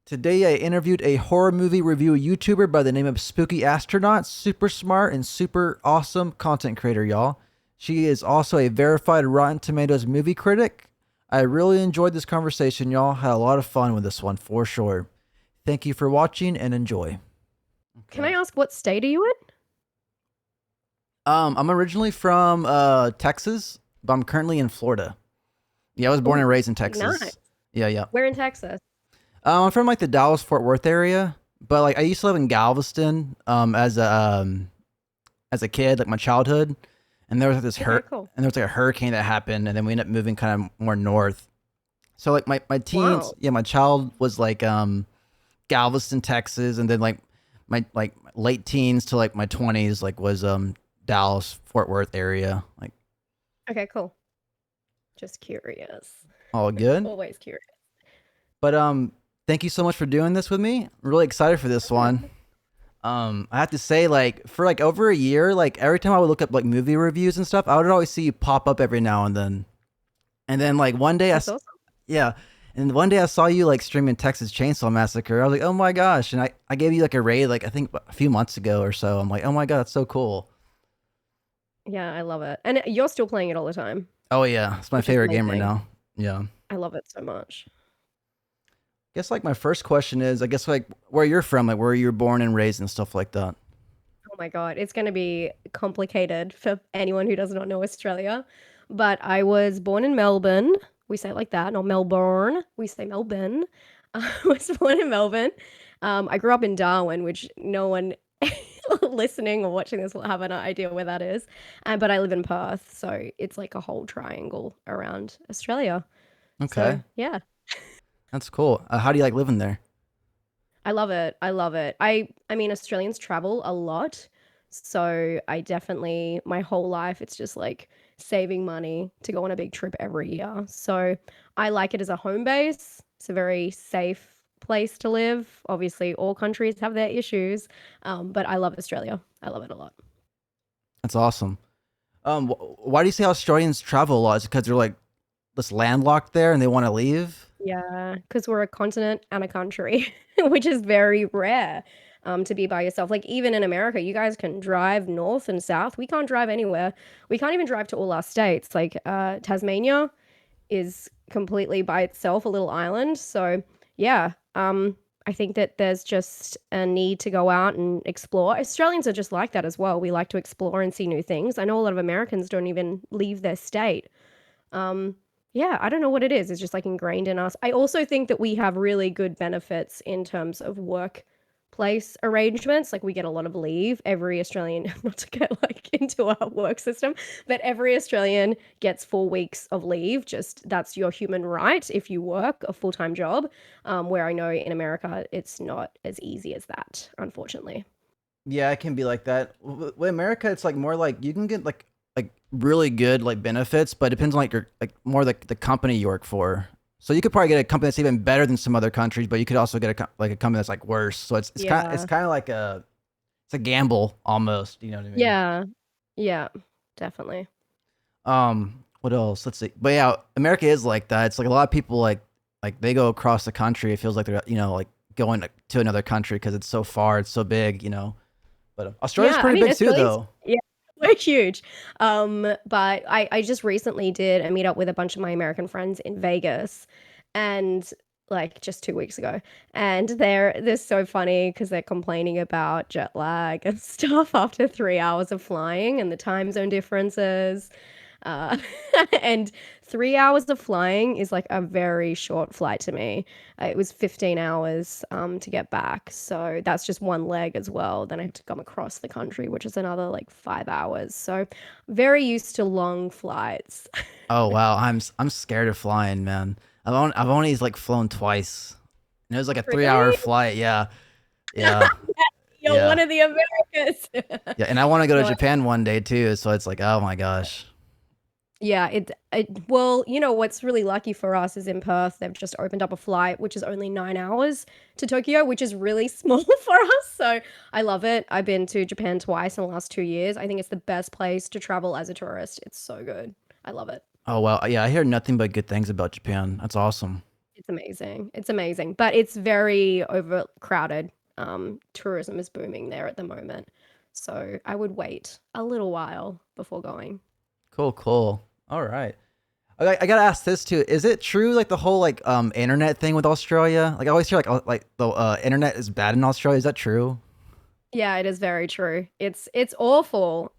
Today I interviewed a horror movie review YouTuber by the name of Spooky Astronaut. Super smart and super awesome content creator, y'all. She is also a verified Rotten Tomatoes movie critic. I really enjoyed this conversation, y'all. Had a lot of fun with this one for sure. Thank you for watching and enjoy. Can I ask what state are you in? I'm originally from Texas, but I'm currently in Florida. Yeah, I was born and raised in Texas. Nice. Yeah. Where in Texas? I'm from like the Dallas Fort Worth area, but like I used to live in Galveston as a kid, like my childhood, and there was like Cool. and there was like a hurricane that happened, and then we ended up moving kind of more north. So like my teens, Wow. yeah, my child was like Galveston, Texas, and then like my like late teens to like my 20s like was Dallas Fort Worth area. Like Okay, cool. Just curious. all good. Always curious. But thank you so much for doing this with me. I'm really excited for this one. I have to say, like, for like over a year, like every time I would look up like movie reviews and stuff, I would always see you pop up every now and then. And then like one day That's awesome. yeah, and one day I saw you like streaming Texas Chainsaw Massacre. I was like, oh my gosh. And I gave you like a raid like I think a few months ago or so. I'm like, oh my God, that's so cool. Yeah, I love it. And you're still playing it all the time, Oh yeah, it's my which is favorite game right amazing. now. Yeah. I love it so much. Guess like my first question is, I guess like where you're from, like where you were born and raised and stuff like that. Oh my God, it's going to be complicated for anyone who does not know Australia. But I was born in Melbourne. We say it like that, not Melbourne. We say Melbourne. I was born in Melbourne. I grew up in Darwin, which no one listening or watching this will have an idea where that is. But I live in Perth, so it's like a whole triangle around Australia. So Okay, yeah, that's cool. How do you like living there? I love it. I love it. I mean, Australians travel a lot. So I definitely my whole life it's just like saving money to go on a big trip every year. So I like it as a home base. It's a very safe place to live. Obviously, all countries have their issues, but I love Australia. I love it a lot. That's awesome. Why do you say Australians travel a lot? Is it because they're like just landlocked there and they want to leave? Yeah, because we're a continent and a country, which is very rare to be by yourself. Like even in America, you guys can drive north and south. We can't drive anywhere. We can't even drive to all our states. Like Tasmania is completely by itself, a little island. So yeah, I think that there's just a need to go out and explore. Australians are just like that as well. We like to explore and see new things. I know a lot of Americans don't even leave their state. Um, yeah, I don't know what it is. It's just like ingrained in us. I also think that we have really good benefits in terms of workplace arrangements. Like we get a lot of leave. Every Australian, not to get like into our work system, but every Australian gets 4 weeks of leave. Just that's your human right if you work a full-time job. Where I know in America, it's not as easy as that, unfortunately. Yeah, it can be like that. With America, it's like more like you can get like really good like benefits, but it depends on like your like more like the company you work for. So you could probably get a company that's even better than some other countries, but you could also get like a company that's like worse. So it's Yeah. kind of like it's a gamble almost. You know what I mean? Yeah. Yeah, definitely. What else? Let's see. But yeah, America is like that. It's like a lot of people like they go across the country. It feels like they're like going to another country because it's so far, it's so big. But Australia's Yeah, I pretty mean, big too, Australians, though. yeah, we're huge. But I just recently did a meet up with a bunch of my American friends in Vegas, and like just 2 weeks ago, and they're so funny because they're complaining about jet lag and stuff after 3 hours of flying and the time zone differences. Uh, and 3 hours of flying is like a very short flight to me. It was 15 hours to get back. So that's just one leg as well. Then I have to come across the country, which is another like 5 hours. So very used to long flights. Oh wow, I'm scared of flying, man. I've only like flown twice. And it was like a 3 hour Really? flight. Yeah, yeah, You're yeah, one of the Americans. yeah. And I want to go to No, Japan one day too. So it's like, oh my gosh. yeah, well, you know what's really lucky for us is in Perth, they've just opened up a flight which is only 9 hours to Tokyo, which is really small for us. So I love it. I've been to Japan twice in the last 2 years. I think it's the best place to travel as a tourist. It's so good. I love it. Oh well, yeah. I hear nothing but good things about Japan. That's awesome. It's amazing. It's amazing, but it's very overcrowded. Tourism is booming there at the moment. So I would wait a little while before going. Cool, cool. All right. I gotta ask this too. Is it true like the whole like internet thing with Australia? Like I always hear like the internet is bad in Australia. Is that true? Yeah, it is very true. It's awful.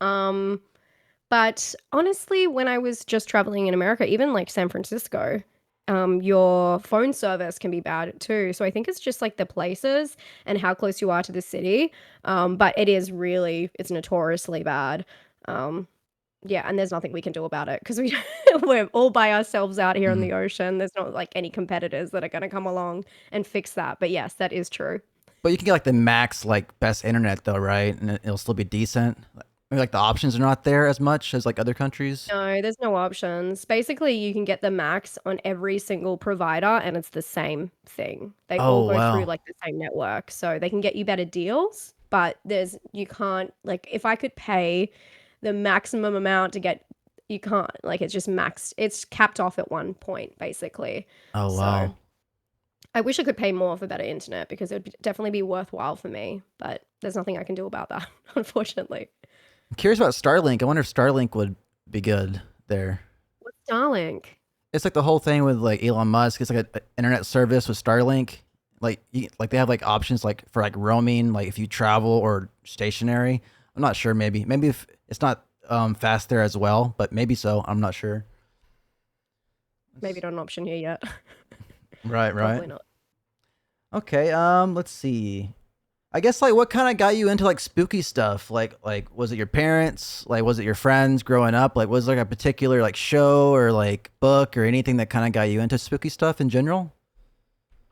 But honestly, when I was just traveling in America, even like San Francisco, your phone service can be bad too. So I think it's just like the places and how close you are to the city. But it's notoriously bad. Um, yeah, and there's nothing we can do about it because we're all by ourselves out here in Mhm. the ocean. There's not like any competitors that are going to come along and fix that. But yes, that is true. But you can get like the max like best internet though, right? And it'll still be decent. Maybe like the options are not there as much as like other countries. No, there's no options. Basically, you can get the max on every single provider and it's the same thing. They all Oh go through wow. like the same network. So they can get you better deals, but you can't, like, if I could pay the maximum amount to get, you can't, like, it's just maxed. It's capped off at one point, basically. Oh So wow. I wish I could pay more for better internet because definitely be worthwhile for me, but there's nothing I can do about that, unfortunately. I'm curious about Starlink. I wonder if Starlink would be good there. What's Starlink? It's like the whole thing with like Elon Musk. It's like a internet service with Starlink. Like they have like options like for like roaming, like if you travel or stationary. I'm not sure. Maybe if it's not fast there as well, but maybe so. I'm not sure. Maybe Let's- not an option here yet. Right, right. Probably not. Okay. Let's see. I guess like what kind of got you into like spooky stuff? Like was it your parents? Like was it your friends growing up? Like was there like a particular like show or like book or anything that kind of got you into spooky stuff in general?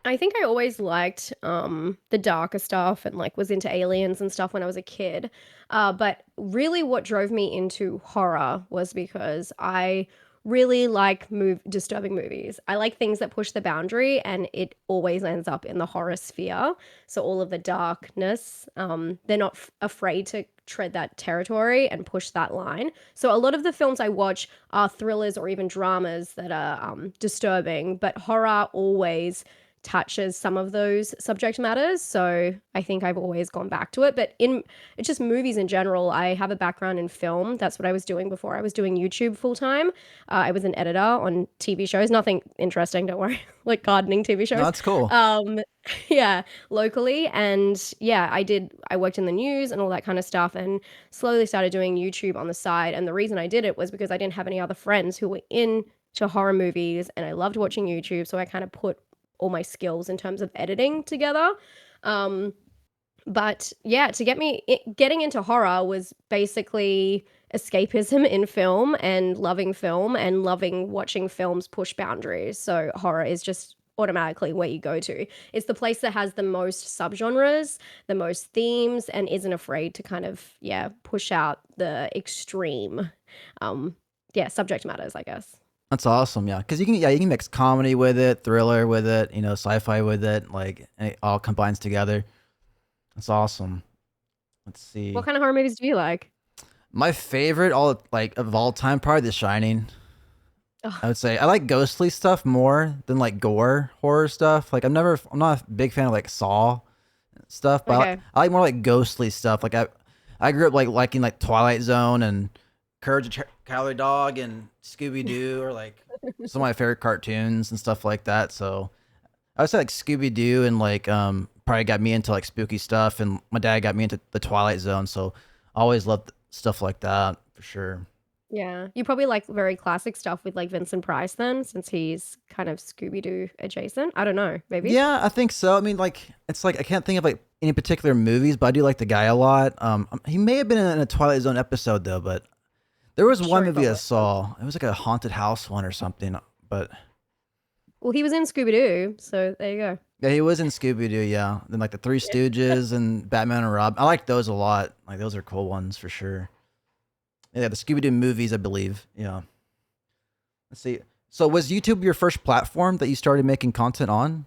I think I always liked the darker stuff and like was into aliens and stuff when I was a kid. But really what drove me into horror was because I really like disturbing movies. I like things that push the boundary and it always ends up in the horror sphere. So all of the darkness, they're not afraid to tread that territory and push that line. So a lot of the films I watch are thrillers or even dramas that are disturbing, but horror always touches some of those subject matters. So I think I've always gone back to it. But in it's just movies in general. I have a background in film. That's what I was doing before I was doing YouTube full time. I was an editor on TV shows. Nothing interesting, don't worry, like gardening TV No, shows. that's cool. Um, yeah, locally. And yeah, I worked in the news and all that kind of stuff and slowly started doing YouTube on the side. And the reason I did it was because I didn't have any other friends who were into horror movies and I loved watching YouTube. So I kind of put all my skills in terms of editing together. Um, but yeah, getting into horror was basically escapism in film and loving watching films push boundaries. So horror is just automatically where you go to. It's the place that has the most subgenres, the most themes, and isn't afraid to kind of, yeah, push out the extreme, um, yeah, subject matters, I guess. That's awesome. Yeah, because you can mix comedy with it, thriller with it, sci-fi with it, like and it all combines together. That's awesome. Let's What see. kind of horror movies do you like? My favorite all like of all time, probably The Shining. I Oh, would say I like ghostly stuff more than like gore horror stuff. Like I'm not a big fan of like Saw stuff, but okay. I like more like ghostly stuff. Like I grew up like liking like Twilight Zone and Courage the Cowardly Dog and Scooby Doo or like some of my favorite cartoons and stuff like that. So I would say like Scooby Doo and like probably got me into like spooky stuff, and my dad got me into the Twilight Zone. So I always loved stuff like that for sure. Yeah. You probably like very classic stuff with like Vincent Price then, since he's kind of Scooby-Doo adjacent. I don't know, maybe. Yeah, I think so. I mean, like it's like I can't think of like any particular movies, but I do like the guy a lot. He may have been in a Twilight Zone episode though, but there was one Sure, he movie I probably was. saw. It was like a haunted house one or something. But Well, he was in Scooby-Doo, so there you go. yeah, he was in Scooby Doo. Yeah, then like the Three Yeah. Stooges and Batman and Rob. I like those a lot. Like those are cool ones for sure. Yeah, the Scooby Doo movies, I believe. Yeah. Let's see. So was YouTube your first platform that you started making content on?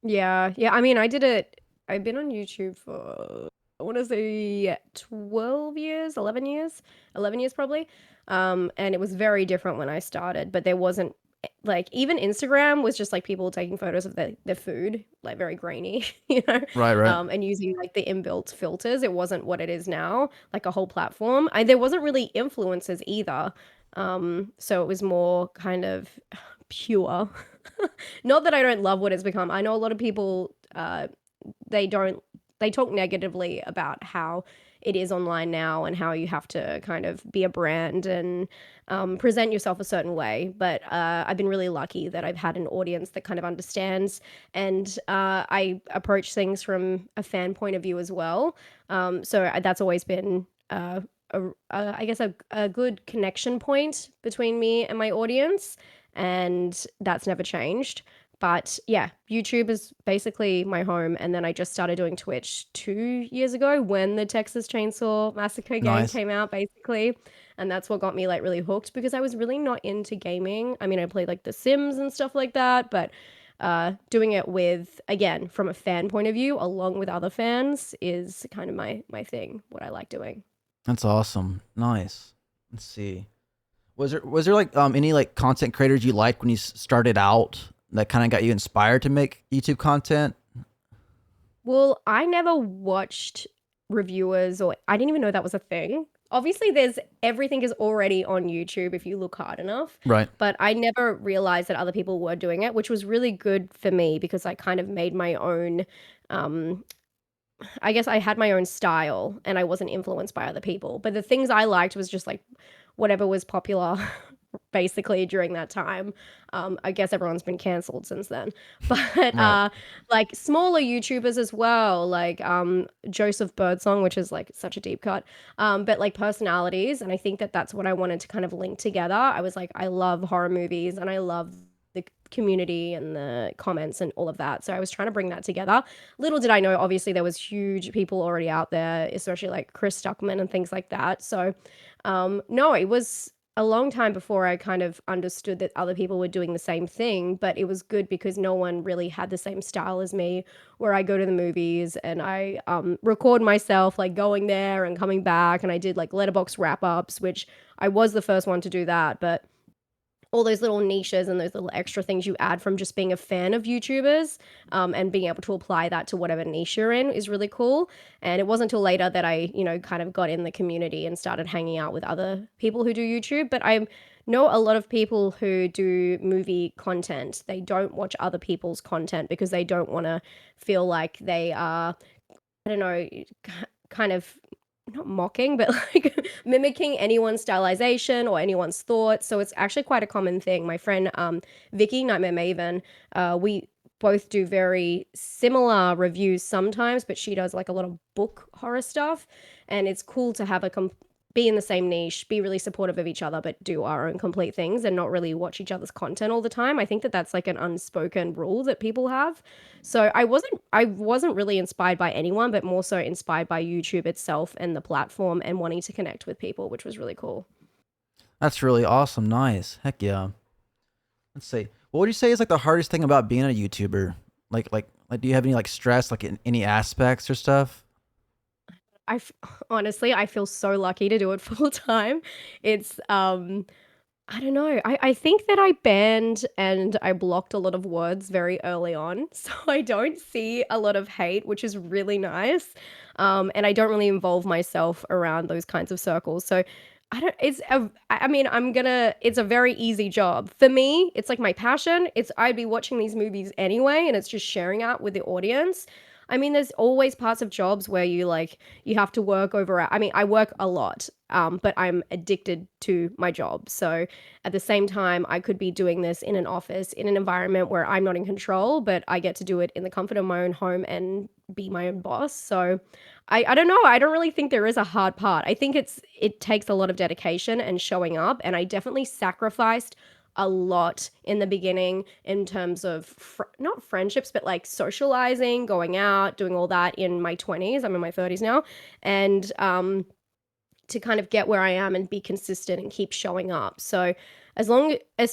Yeah. Yeah, I mean, I've been on YouTube for I want to say 12 years, 11 years, 11 years probably. And it was very different when I started, but there wasn't like even Instagram was just like people taking photos of their food, like very grainy, Right, right. and using like the inbuilt filters. It wasn't what it is now, like a whole platform. There wasn't really influencers either. So it was more kind of pure. Not that I don't love what it's become. I know a lot of people they don't they talk negatively about how it is online now and how you have to kind of be a brand and present yourself a certain way. But I've been really lucky that I've had an audience that kind of understands, and I approach things from a fan point of view as well. That's always been I guess a good connection point between me and my audience, and that's never changed. But yeah, YouTube is basically my home. And then I just started doing Twitch 2 years ago when the Texas Chainsaw Massacre game Nice. came out, basically. And that's what got me like really hooked because I was really not into gaming. I mean, I played like The Sims and stuff like that, but doing it with, again, from a fan point of view, along with other fans, is kind of my thing, what I like doing. That's awesome. Nice. Let's see. Was there like any like content creators you liked when you started out that kind of got you inspired to make YouTube content? Well, I never watched reviewers, or I didn't even know that was a thing. Obviously, there's everything is already on YouTube if you look hard enough, Right. but I never realized that other people were doing it, which was really good for me because I kind of made my own um I guess I had my own style and I wasn't influenced by other people. But the things I liked was just like whatever was popular basically during that time. I guess everyone's been canceled since then. But Right. like smaller YouTubers as well, like Joseph Birdsong, which is like such a deep cut. But like personalities, and I think that that's what I wanted to kind of link together. I was like, I love horror movies and I love the community and the comments and all of that. So I was trying to bring that together. Little did I know, obviously there was huge people already out there, especially like Chris Stuckman and things like that. So no, it was a long time before I kind of understood that other people were doing the same thing, but it was good because no one really had the same style as me, where I go to the movies and I record myself like going there and coming back, and I did like letterbox wrap ups, which I was the first one to do that, but all those little niches and those little extra things you add from just being a fan of YouTubers, and being able to apply that to whatever niche you're in is really cool. And it wasn't until later that I, kind of got in the community and started hanging out with other people who do YouTube. But I know a lot of people who do movie content. They don't watch other people's content because they don't want to feel like they are, I don't know, kind of not mocking, but like mimicking anyone's stylization or anyone's thoughts. So it's actually quite a common thing. My friend Vicky, Nightmare Maven, we both do very similar reviews sometimes, but she does like a lot of book horror stuff. And it's cool to have be in the same niche, be really supportive of each other, but do our own complete things and not really watch each other's content all the time. I think that that's like an unspoken rule that people have. So I wasn't really inspired by anyone, but more so inspired by YouTube itself and the platform and wanting to connect with people, which was really cool. That's really awesome. Nice. Heck yeah. Let's see. What would you say is like the hardest thing about being a YouTuber? Do you have any like stress, like in any aspects or stuff? Honestly, I feel so lucky to do it full time. It's I don't know. I think that I banned and I blocked a lot of words very early on. So I don't see a lot of hate, which is really nice. And I don't really involve myself around those kinds of circles. So I don't, it's, a, I mean, it's a very easy job. For me, it's like my passion. I'd be watching these movies anyway, and it's just sharing out with the audience. I mean, there's always parts of jobs where you have to work over. I mean, I work a lot, but I'm addicted to my job. So at the same time, I could be doing this in an office, in an environment where I'm not in control, but I get to do it in the comfort of my own home and be my own boss. So I don't know. I don't really think there is a hard part. I think it takes a lot of dedication and showing up. And I definitely sacrificed a lot in the beginning in terms of not friendships, but like socializing, going out, doing all that in my 20s. I'm in my 30s now. And to kind of get where I am and be consistent and keep showing up. So as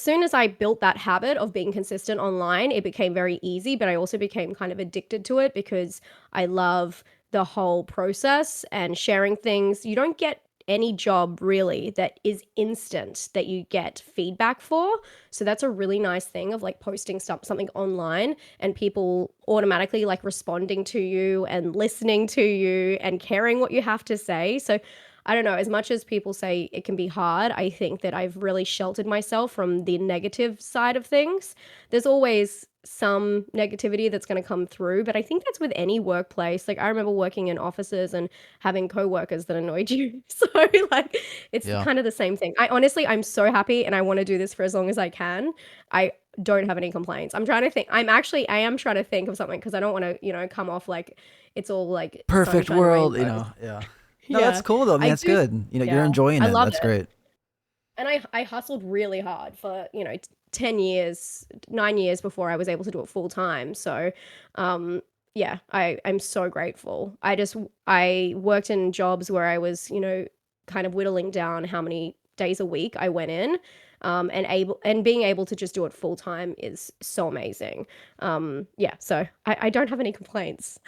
soon as I built that habit of being consistent online, it became very easy, but I also became kind of addicted to it because I love the whole process and sharing things. You don't get any job really that is instant that you get feedback for. So that's a really nice thing of like posting something online and people automatically like responding to you and listening to you and caring what you have to say. So I don't know, as much as people say it can be hard, I think that I've really sheltered myself from the negative side of things. There's always some negativity that's going to come through, but I think that's with any workplace. Like I remember working in offices and having coworkers that annoyed you. So like it's Yeah. kind of the same thing. I'm so happy and I want to do this for as long as I can. I don't have any complaints. I'm trying to think. I am trying to think of something because I don't want to, come off like it's all like Perfect sunshine and world, rainbows. yeah. No, that's Yeah. cool though. I mean, I that's do. good. You're Yeah. enjoying I it. love That's it. great. And I hustled really hard for, 10 years, 9 years before I was able to do it full time. So, um, yeah, I'm so grateful. I worked in jobs where I was, kind of whittling down how many days a week I went in. And being able to just do it full time is so amazing. Yeah, so I don't have any complaints.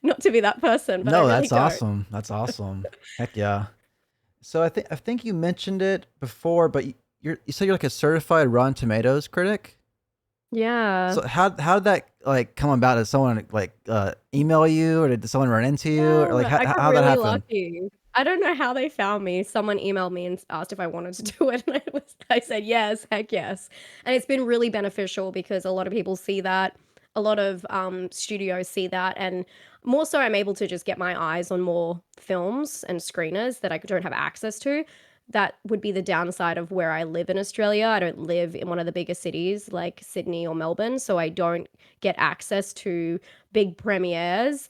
Not to be that person, but I No, really that's don't. awesome. That's awesome. Heck yeah. So I think you mentioned it before, but you said you're like a certified Rotten Tomatoes critic. Yeah. So how did that like come about? Did someone like email you, or did someone run into you, or like I got how that really happen? lucky. I don't know how they found me. Someone emailed me and asked if I wanted to do it, and I said yes, heck yes. And it's been really beneficial because a lot of people see that, a lot of studios see that, and more so, I'm able to just get my eyes on more films and screeners that I don't have access to. That would be the downside of where I live in Australia. I don't live in one of the bigger cities like Sydney or Melbourne, so I don't get access to big premieres,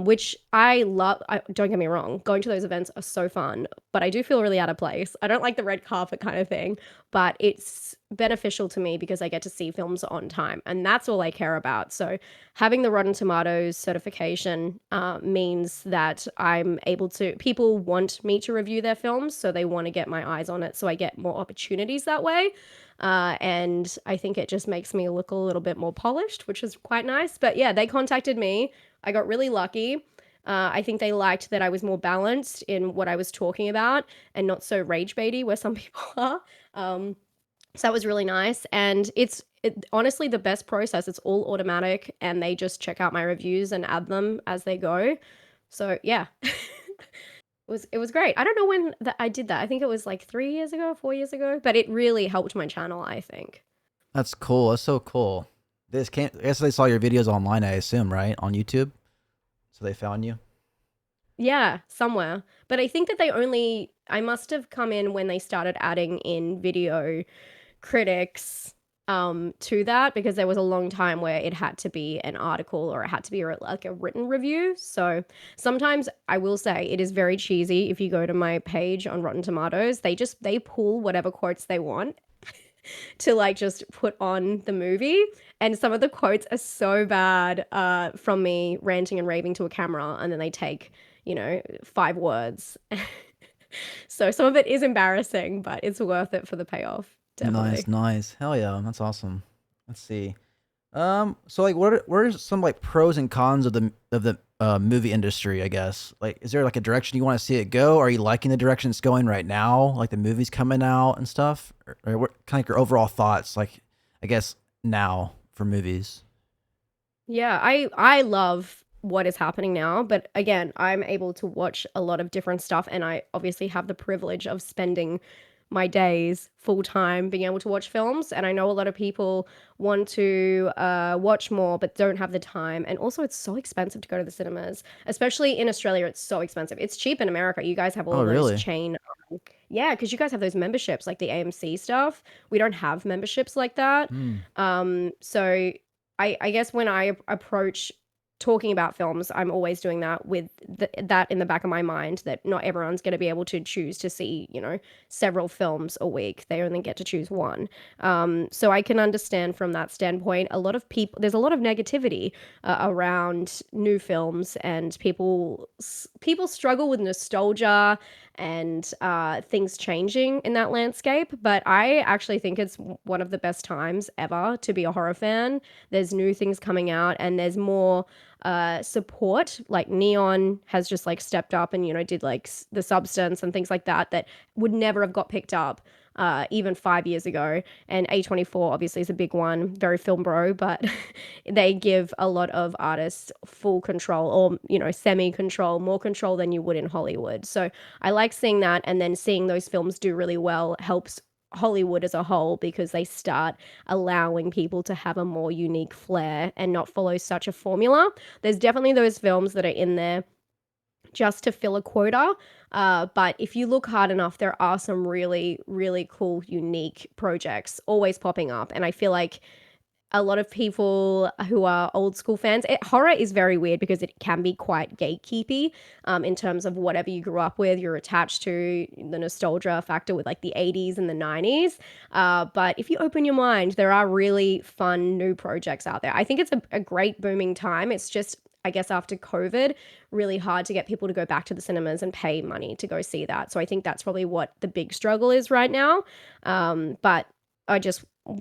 which I love. Don't get me wrong, going to those events are so fun, but I do feel really out of place. I don't like the red carpet kind of thing, but it's beneficial to me because I get to see films on time, and that's all I care about. So having the Rotten Tomatoes certification means that I'm able to, people want me to review their films, so they want to get my eyes on it, so I get more opportunities that way. And I think it just makes me look a little bit more polished, which is quite nice. But yeah, they contacted me. I got really lucky. I think they liked that I was more balanced in what I was talking about and not so rage baity where some people are. So that was really nice. And honestly the best process. It's all automatic and they just check out my reviews and add them as they go. So yeah. It was great. I don't know when I did that. I think it was like 3 years ago, 4 years ago, but it really helped my channel, I think. That's cool. That's so cool. This can't. I guess they saw your videos online. I assume, right, on YouTube. So they found you. Yeah, somewhere. But I think that I must have come in when they started adding in video critics to that because there was a long time where it had to be an article or it had to be like a written review. So sometimes I will say it is very cheesy. If you go to my page on Rotten Tomatoes, they pull whatever quotes they want to like just put on the movie, and some of the quotes are so bad from me ranting and raving to a camera, and then they take 5 words. So some of it is embarrassing, but it's worth it for the payoff, Nice, definitely. nice. Hell yeah, that's awesome. Let's see. So like, what are some like pros and cons of the movie industry? I guess like, is there like a direction you want to see it go? Are you liking the direction it's going right now? Like the movies coming out and stuff, or what kind of your overall thoughts? Like, I guess now for movies. Yeah, I love what is happening now, but again, I'm able to watch a lot of different stuff, and I obviously have the privilege of spending my days full time being able to watch films. And I know a lot of people want to watch more but don't have the time. And also, it's so expensive to go to the cinemas, especially in Australia. It's so expensive. It's cheap in America. You guys have Oh, all those really? chain, yeah, because you guys have those memberships like the AMC stuff. We don't have memberships like that. Hmm. So I guess when I approach talking about films, I'm always doing that with that in the back of my mind that not everyone's going to be able to choose to see, several films a week. They only get to choose one. So I can understand from that standpoint. A lot of people, there's a lot of negativity around new films, and people struggle with nostalgia and things changing in that landscape. But I actually think it's one of the best times ever to be a horror fan. There's new things coming out, and there's more support. Like Neon has just like stepped up and, did like The Substance and things like that that would never have got picked up even 5 years ago. And A24 obviously is a big one, very film bro, but they give a lot of artists full control, or, semi control, more control than you would in Hollywood. So I like seeing that, and then seeing those films do really well helps Hollywood as a whole, because they start allowing people to have a more unique flair and not follow such a formula. There's definitely those films that are in there just to fill a quota. But if you look hard enough, there are some really, really cool, unique projects always popping up. And I feel like a lot of people who are old school fans, horror is very weird because it can be quite gatekeepy in terms of whatever you grew up with, you're attached to the nostalgia factor with like the 80s and the 90s. But if you open your mind, there are really fun new projects out there. I think it's a great booming time. It's just, I guess, after COVID, really hard to get people to go back to the cinemas and pay money to go see that. So I think that's probably what the big struggle is right now. But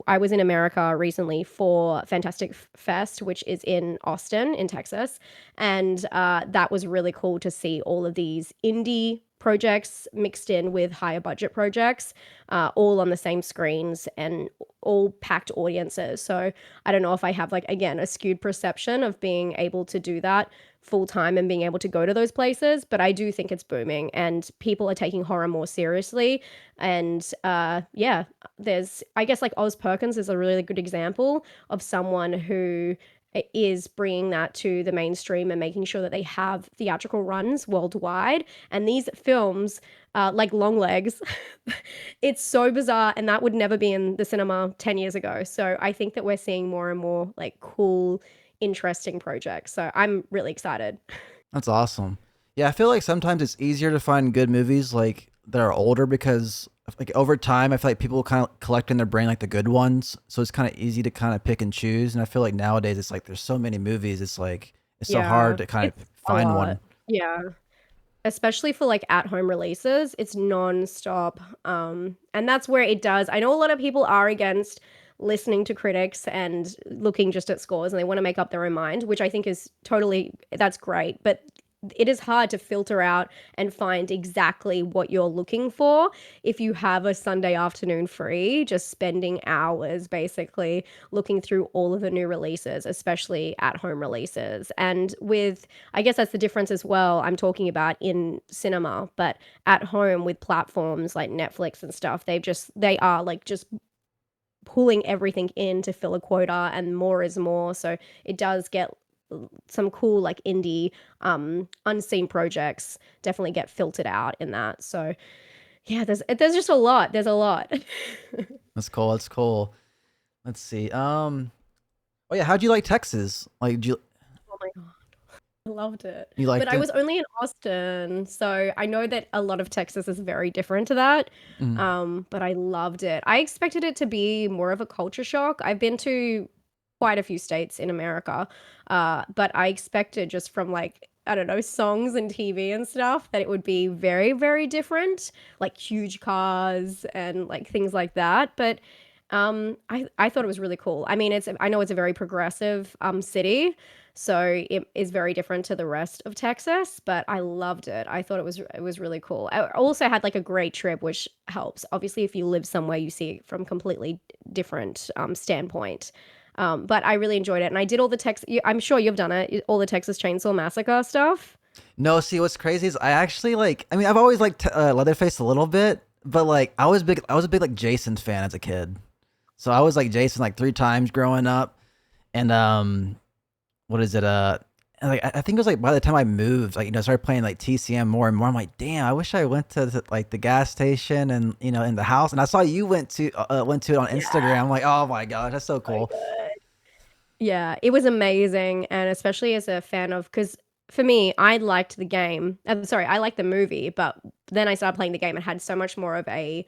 I was in America recently for Fantastic Fest, which is in Austin, in Texas, and that was really cool to see all of these indie projects mixed in with higher budget projects, all on the same screens and all packed audiences. So I don't know if I have, like, again, a skewed perception of being able to do that full time and being able to go to those places, but I do think it's booming and people are taking horror more seriously. And yeah, there's, I guess, like Oz Perkins is a really good example of someone who is bringing that to the mainstream and making sure that they have theatrical runs worldwide. And these films, like Longlegs, it's so bizarre, and that would never be in the cinema 10 years ago. So I think that we're seeing more and more like cool, interesting projects. So I'm really excited. That's awesome. Yeah, I feel like sometimes it's easier to find good movies like that are older because like over time I feel like people kind of collect in their brain like the good ones. So it's kind of easy to kind of pick and choose. And I feel like nowadays it's like there's so many movies. It's like it's so hard Yeah, to kind of it's a find lot. one. Yeah. Especially for like at home releases, it's non-stop. And that's where it does. I know a lot of people are against listening to critics and looking just at scores, and they want to make up their own mind, which I think is totally, that's great. But it is hard to filter out and find exactly what you're looking for if you have a Sunday afternoon free, just spending hours basically looking through all of the new releases, especially at home releases. And with, I guess that's the difference as well. I'm talking about in cinema, but at home with platforms like Netflix and stuff, they are like just pulling everything in to fill a quota, and more is more. So it does get some cool like indie unseen projects definitely get filtered out in that. So yeah, there's just a lot. There's a lot. That's cool. That's cool. Let's see. Oh yeah, how'd you like Texas? Like, Oh my God. I loved it. you But liked I it? was only in Austin, so I know that a lot of Texas is very different to that. Mm. But I loved it. I expected it to be more of a culture shock. I've been to quite a few states in America, but I expected just from like, I don't know, songs and TV and stuff that it would be very, very different, like huge cars and like things like that. But I thought it was really cool. I mean, I know it's a very progressive city, so it is very different to the rest of Texas, but I loved it. I thought it was really cool. I also had like a great trip, which helps. Obviously, if you live somewhere, you see it from completely different standpoint. But I really enjoyed it, and I did all the I'm sure you've done it, all the Texas Chainsaw Massacre stuff. No, see, what's crazy is I actually like. I mean, I've always liked Leatherface a little bit, but like I was big. I was a big like Jason fan as a kid. So I was like Jason like 3 times growing up, and what is it? And, like I think it was like by the time I moved, like started playing like TCM more and more. I'm like, damn, I wish I went to like the gas station and in the house. And I saw you went to it on Instagram. I'm like, oh my gosh, that's so So cool. good. Yeah, it was amazing, and especially as a fan of, because for me, I liked the game. I'm sorry, I liked the movie, but then I started playing the game and had so much more of a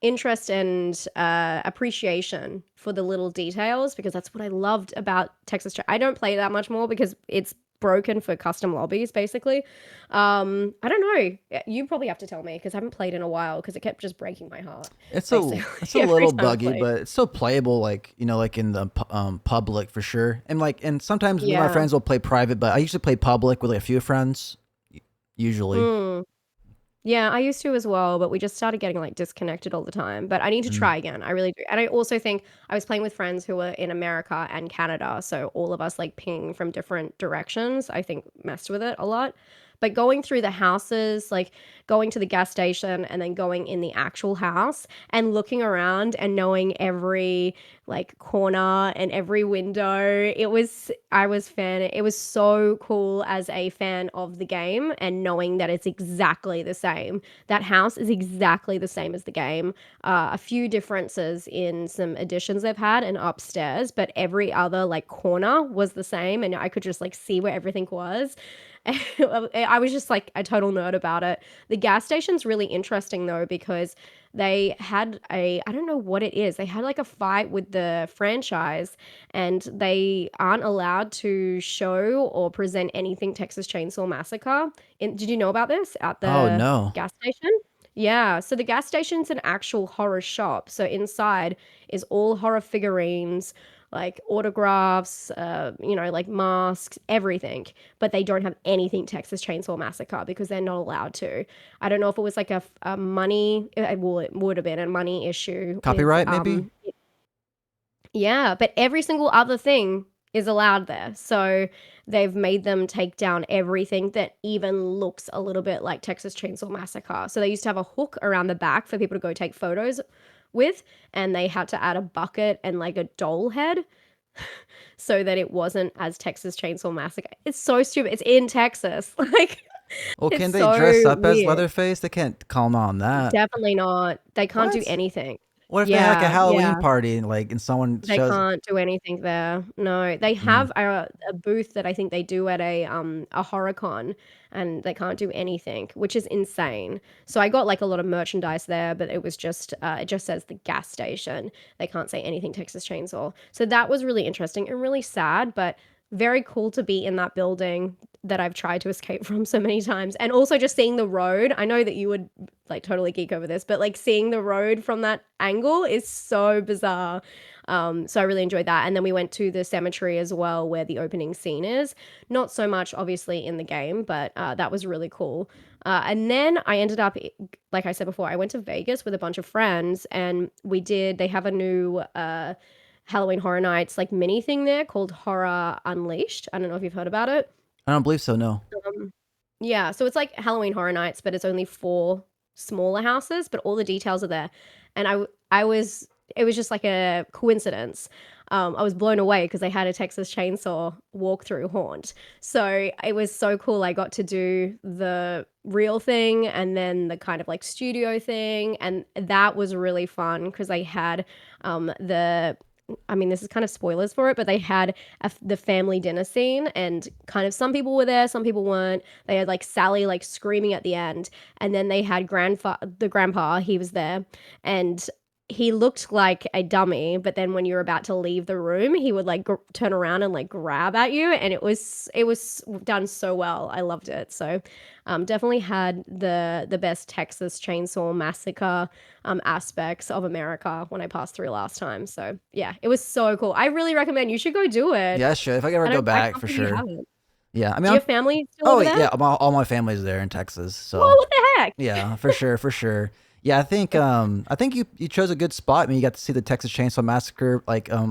interest and appreciation for the little details, because that's what I loved about Texas. I don't play that much more because it's broken for custom lobbies, basically. I don't know. You probably have to tell me because I haven't played in a while because it kept just breaking my heart, basically, It's a every little time I buggy, played. but it's still playable. Like like in the public for sure. And sometimes me and my Yeah. friends will play private, but I usually play public with like a few friends. Usually. Mm. Yeah, I used to as well, but we just started getting like disconnected all the time. But I need to Mm. try again. I really do. And I also think I was playing with friends who were in America and Canada, so all of us like ping from different directions. I think messed with it a lot. But going through the houses, like going to the gas station and then going in the actual house and looking around and knowing every like corner and every window. It was so cool as a fan of the game and knowing that it's exactly the same. That house is exactly the same as the game. A few differences in some additions they've had and upstairs, but every other like corner was the same and I could just like see where everything was. I was just like a total nerd about it. The gas station's really interesting though because they had I don't know what it is. They had like a fight with the franchise and they aren't allowed to show or present anything Texas Chainsaw Massacre. Did you know about this at Oh the no. gas station? Yeah, so the gas station's an actual horror shop. So inside is all horror figurines, like autographs, like masks, everything. But they don't have anything Texas Chainsaw Massacre because they're not allowed to. I don't know if it was like a money, well, it would have been a money issue with Copyright maybe? yeah, but every single other thing is allowed there. So they've made them take down everything that even looks a little bit like Texas Chainsaw Massacre. So they used to have a hook around the back for people to go take photos with, and they had to add a bucket and like a doll head so that it wasn't as Texas Chainsaw Massacre. It's so stupid. It's in Texas. Like Well, it's can they dress so up as weird. Leatherface? They can't call them on that. Definitely not. They can't do What? anything. What if they had like a Yeah, Halloween yeah. party and someone They shows? can't do anything there. No, they Mm. have a booth that I think they do at a horror con, and they can't do anything, which is insane. So I got like a lot of merchandise there, but it just says the gas station. They can't say anything Texas Chainsaw. So that was really interesting and really sad, but very cool to be in that building that I've tried to escape from so many times. And also just seeing the road. I know that you would like totally geek over this, but like seeing the road from that angle is so bizarre. So I really enjoyed that. And then we went to the cemetery as well, where the opening scene is. Not so much, obviously, in the game, but that was really cool. And then I ended up, like I said before, I went to Vegas with a bunch of friends, and they have a new Halloween Horror Nights like mini thing there called Horror Unleashed. I don't know if you've heard about it. I don't believe so. No. Um, yeah, so it's like Halloween Horror Nights, but it's only four smaller houses, but all the details are there. And I was it was just like a coincidence. I was blown away because they had a Texas Chainsaw walkthrough haunt. So it was so cool. I got to do the real thing and then the kind of like studio thing, and that was really fun because I had the I mean, this is kind of spoilers for it, but they had the family dinner scene, and kind of some people were there, some people weren't. They had like Sally like screaming at the end, and then they had the grandpa, he was there, and he looked like a dummy. But then when you're about to leave the room, he would like turn around and like grab at you, and it was done so well. I loved it. So, definitely had the best Texas Chainsaw Massacre aspects of America when I passed through last time. So yeah, it was so cool. I really recommend you should go do it. Yeah, sure. If I ever go I back, can't for believe you sure. haven't. Yeah, I mean, Do you have family still oh over there? yeah, all my family's there in Texas, Whoa, so what the heck? yeah, for sure, for sure. Yeah, I think you chose a good spot. I mean, you got to see the Texas Chainsaw Massacre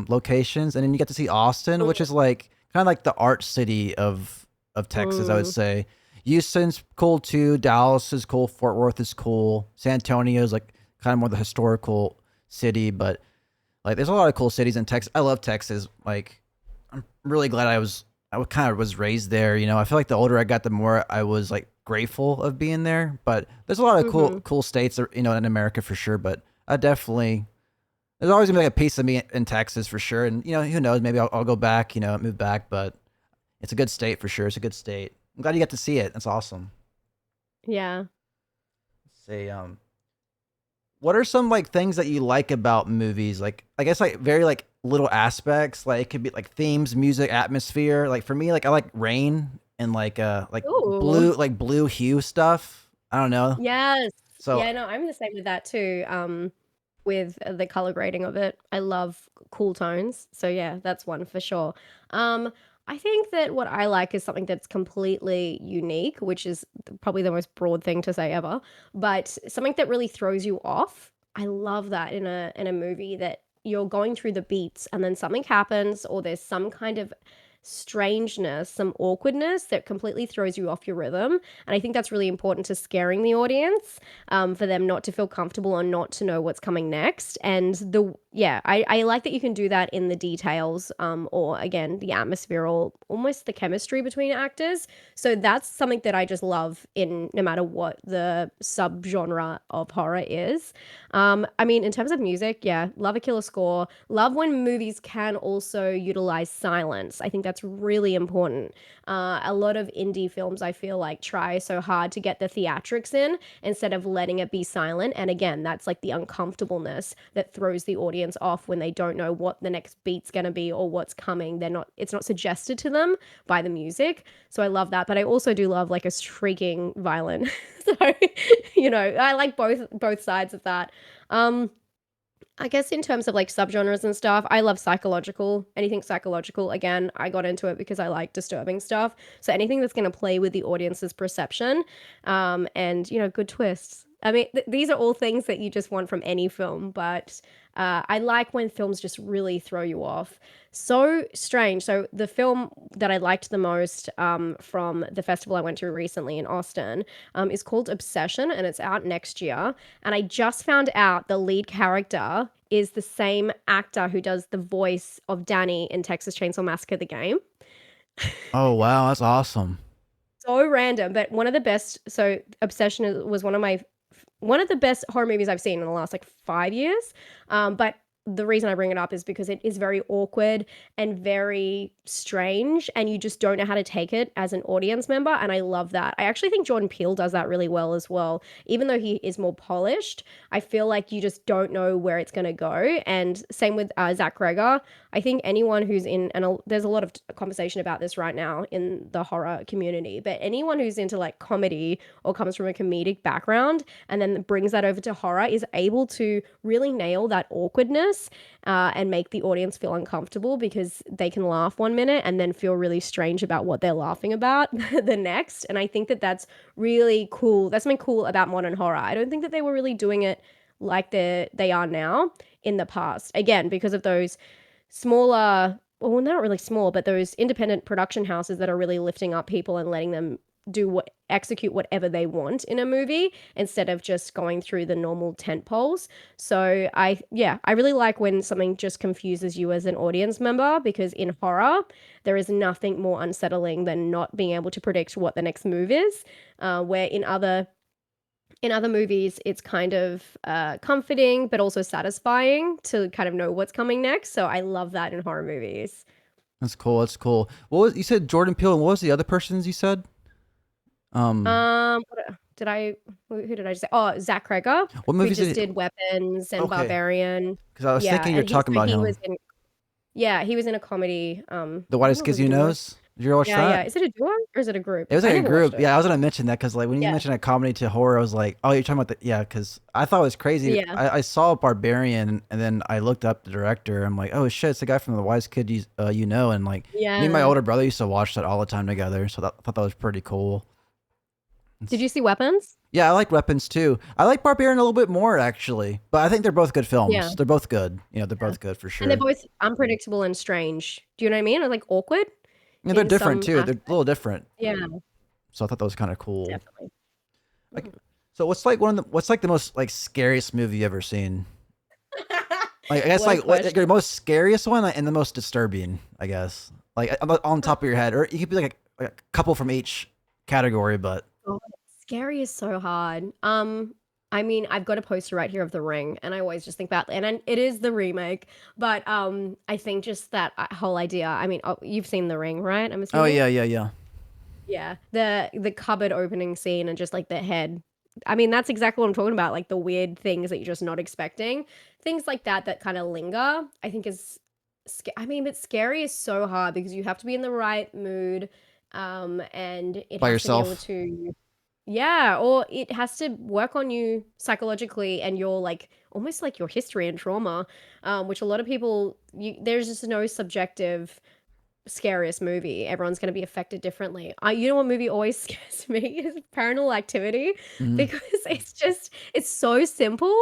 locations, and then you get to see Austin, which is like kind of like the art city of Texas, I would Mm, say. Houston's cool too. Dallas is cool. Fort Worth is cool. San Antonio is like kind of more the historical city, but like there's a lot of cool cities in Texas. I love Texas. Like I'm really glad kind of was raised there. I feel like the older I got, the more I was like grateful of being there. But there's a lot of mm-hmm. cool states, in America for sure. But I definitely there's always gonna be like a piece of me in Texas for sure. And who knows? Maybe I'll go back. Move back. But it's a good state for sure. It's a good state. I'm glad you got to see it. That's awesome. Yeah. Say what are some like things that you like about movies? Like I guess like very like little aspects. Like it could be like themes, music, atmosphere. Like for me, like I like rain and like Ooh. blue hue stuff. I don't know. Yes. So Yeah, no, I'm the same with that too. With the color grading of it. I love cool tones. So yeah, that's one for sure. Um, I think that what I like is something that's completely unique, which is probably the most broad thing to say ever, but something that really throws you off. I love that in a movie that you're going through the beats and then something happens or there's some kind of strangeness, some awkwardness that completely throws you off your rhythm. And I think that's really important to scaring the audience, for them not to feel comfortable or not to know what's coming next. And I like that you can do that in the details, or again, the atmosphere or almost the chemistry between actors. So that's something that I just love in no matter what the subgenre of horror is. I mean, in terms of music, yeah, love a killer score. Love when movies can also utilize silence. I think that's really important. A lot of indie films, I feel like, try so hard to get the theatrics in instead of letting it be silent. And again, that's like the uncomfortableness that throws the audience off when they don't know what the next beat's going to be or what's coming. It's not suggested to them by the music. So I love that. But I also do love like a shrieking violin. So, I like both sides of that. Um, I guess in terms of like subgenres and stuff, I love psychological. Anything psychological. Again, I got into it because I like disturbing stuff. So anything that's going to play with the audience's perception, and good twists. I mean, these are all things that you just want from any film, but I like when films just really throw you off. So strange. So the film that I liked the most, from the festival I went to recently in Austin, is called Obsession, and it's out next year. And I just found out the lead character is the same actor who does the voice of Danny in Texas Chainsaw Massacre the game. oh wow, that's awesome. So random, but one of the best. So was one of the best horror movies I've seen in the last like 5 years. But the reason I bring it up is because it is very awkward and very strange, and you just don't know how to take it as an audience member. And I love that. I actually think Jordan Peele does that really well as well. Even though he is more polished, I feel like you just don't know where it's going to go. And same with Zach Greger. I think anyone who's there's a lot of conversation about this right now in the horror community, but anyone who's into like comedy or comes from a comedic background and then brings that over to horror is able to really nail that awkwardness, and make the audience feel uncomfortable because they can laugh 1 minute and then feel really strange about what they're laughing about the next. And I think that that's really cool. That's something cool about modern horror. I don't think that they were really doing it like they are now in the past. Again, because of those smaller, well, they're not really small, but those independent production houses that are really lifting up people and letting them execute whatever they want in a movie instead of just going through the normal tent poles. So I really like when something just confuses you as an audience member, because in horror there is nothing more unsettling than not being able to predict what the next move is. Where in other movies, it's kind of comforting, but also satisfying to kind of know what's coming next. So I love that in horror movies. That's cool. That's cool. What was you said Jordan Peele and what was the other persons you said? Um, Did I? Who did I just say? Oh, Zach Kreger, what who movies just did? did Weapons and Okay, Barbarian. because I was Yeah, thinking you're and talking about he was him. in. Yeah, he was in a comedy. The I don't Whitest know if it Kids was a You duo. Knows. Did you ever watch Yeah, yeah. that? Is it a duo or is it a group? It was I like a never watched group. it. Yeah, I was gonna mention that because like when you Yeah, mentioned a comedy to horror, I was like, oh, you're talking about the yeah. Because I thought it was crazy. yeah, I saw Barbarian and then I looked up the director. I'm like, oh shit, it's the guy from The Wise Kid You Know. And like me and my yeah. older brother used to watch that all the time together. So I thought that was pretty cool. Did It's, you see Weapons? yeah, I like Weapons too. I like Barbarian a little bit more actually, but I think they're both good Yeah, films. They're both good. They're yeah. both good for And they're sure. both unpredictable and strange. Do you know what I mean? Or like awkward Yeah, they're in different some too. They're a aspects. little different. Yeah, So I thought that was kind of cool. definitely. Like, Mhm. so what's like the most like scariest movie you ever seen? Like I guess What a like what like, question. your most scariest one and the most disturbing, I guess. Like on top of your head, or you could be like a couple from each category, but God, scary is so hard. I mean, I've got a poster right here of The Ring, and I always just think about, and it is the remake, but I think just that whole idea. I mean, you've seen The Ring, right? I'm oh assuming. yeah, yeah, yeah. Yeah, the cupboard opening scene and just like the head. I mean, that's exactly what I'm talking about. Like the weird things that you're just not expecting, things like that that kind of linger. I think is I mean, but scary is so hard because you have to be in the right mood, and it By has to be able yourself? to, yeah, or it has to work on you psychologically and your like almost like your history and trauma, which a lot of people, there's just no subjective scariest movie. Everyone's going to be affected differently. You know what movie always scares me is Paranormal Activity Hmm. because it's so simple.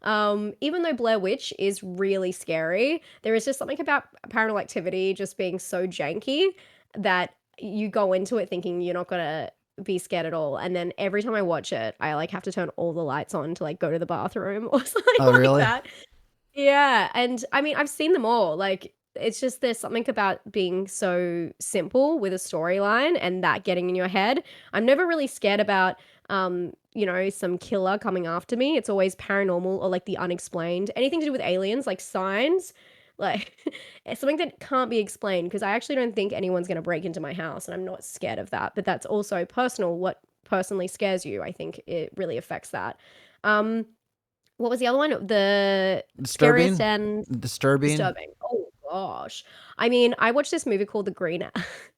Even though Blair Witch is really scary, there is just something about Paranormal Activity just being so janky that you go into it thinking you're not gonna be scared at all. And then every time I watch it, I like have to turn all the lights on to like go to the bathroom or something Oh, like really? that. Yeah, and I mean, I've seen them all. Like, it's just there's something about being so simple with a storyline and that getting in your head. I'm never really scared about, some killer coming after me. It's always paranormal or like the unexplained. Anything to do with aliens, like signs, like it's something that can't be explained because I actually don't think anyone's going to break into my house and I'm not scared of that. But that's also personal. What personally scares you, I think it really affects that. Um, what was the other one? The Scariest Disturbing? and Disturbing? Disturbing. Oh gosh. I mean, I watched this movie called The Green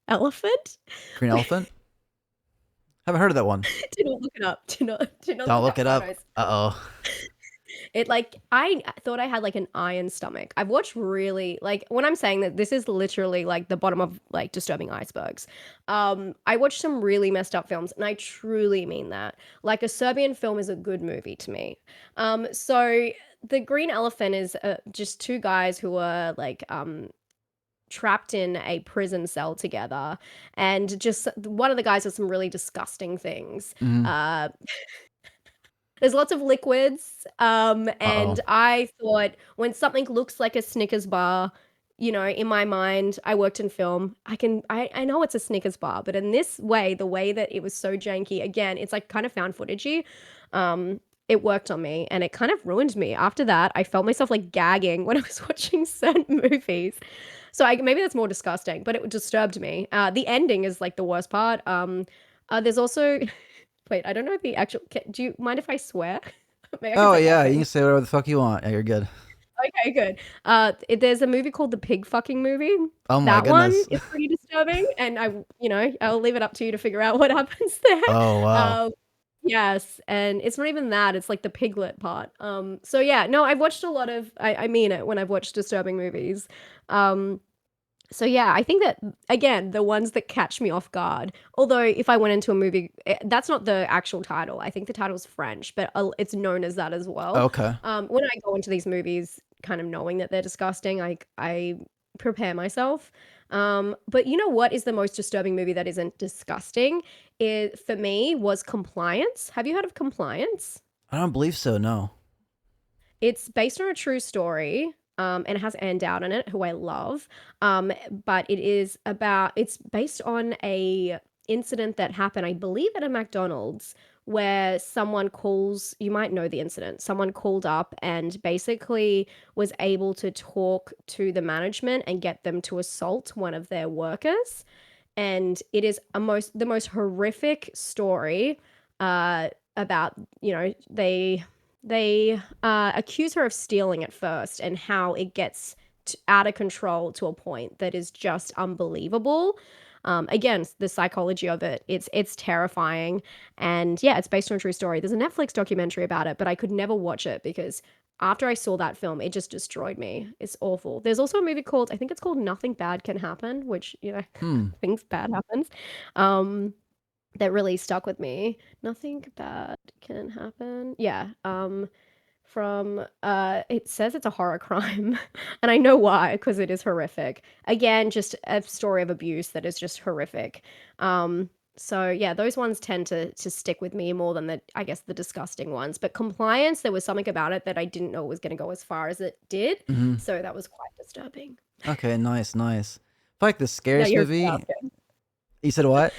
Elephant. Green Elephant? Haven't heard of that one. Do not look it up. Do not Don't look look up it up. photos. Uh-oh. It like I thought I had like an iron stomach. I've watched really like when I'm saying that this is literally like the bottom of like disturbing icebergs. I watched some really messed up films and I truly mean that. Like a Serbian film is a good movie to me. So the Green Elephant is just two guys who are like trapped in a prison cell together and just one of the guys does some really disgusting things. Hmm. Uh there's lots of liquids, Uh-oh. and I thought when something looks like a Snickers bar, in my mind, I worked in film. I know it's a Snickers bar, but in this way, the way that it was so janky, again, it's like kind of found footagey. It worked on me, and it kind of ruined me. After that, I felt myself like gagging when I was watching certain movies. So maybe that's more disgusting, but it disturbed me. The ending is like the worst part. There's also wait, I don't know the actual. Do you mind if I swear? Maybe I can Oh, say yeah, you effing. can say whatever the fuck you want. Yeah, you're good. Okay, good. There's a movie called The Pig Fucking Movie. Oh my That one goodness. is pretty disturbing, and I'll leave it up to you to figure out what happens there. Oh, wow. Um, yes, and it's not even that; it's like the piglet part. So yeah, no, I've watched a lot of. I mean it when I've watched disturbing movies. Um, So yeah, I think that again, the ones that catch me off guard. Although if I went into a movie, that's not the actual title. I think the title's French, but it's known as that as well. Okay. When I go into these movies, kind of knowing that they're disgusting, I prepare myself. But you know what is the most disturbing movie that isn't disgusting? It for me was Compliance. Have you heard of Compliance? I don't believe so, no. It's based on a true story, and it has Anne Dowd in it, who I love. But it's based on a incident that happened, I believe, at a McDonald's where someone calls, you might know the incident. Someone called up and basically was able to talk to the management and get them to assault one of their workers. And it is the most horrific story uh, about they accuse her of stealing at first and how it gets out of control to a point that is just unbelievable. Again, the psychology of it's terrifying, and yeah, it's based on a true story. There's a Netflix documentary about it, but I could never watch it because after I saw that film, it just destroyed me. It's awful. There's also a movie called I think it's called Nothing Bad Can Happen, which Hmm. things bad happens. Um, that really stuck with me. Nothing bad can happen. Yeah. From it says it's a horror crime and I know why because it is horrific. Again, just a story of abuse that is just horrific. So yeah, those ones tend to stick with me more than the I guess the disgusting ones. But Compliance, there was something about it that I didn't know was going to go as far as it did. Hmm. So that was quite disturbing. Okay, nice, nice. I feel like the Now scariest you regret movie. asking. You said what?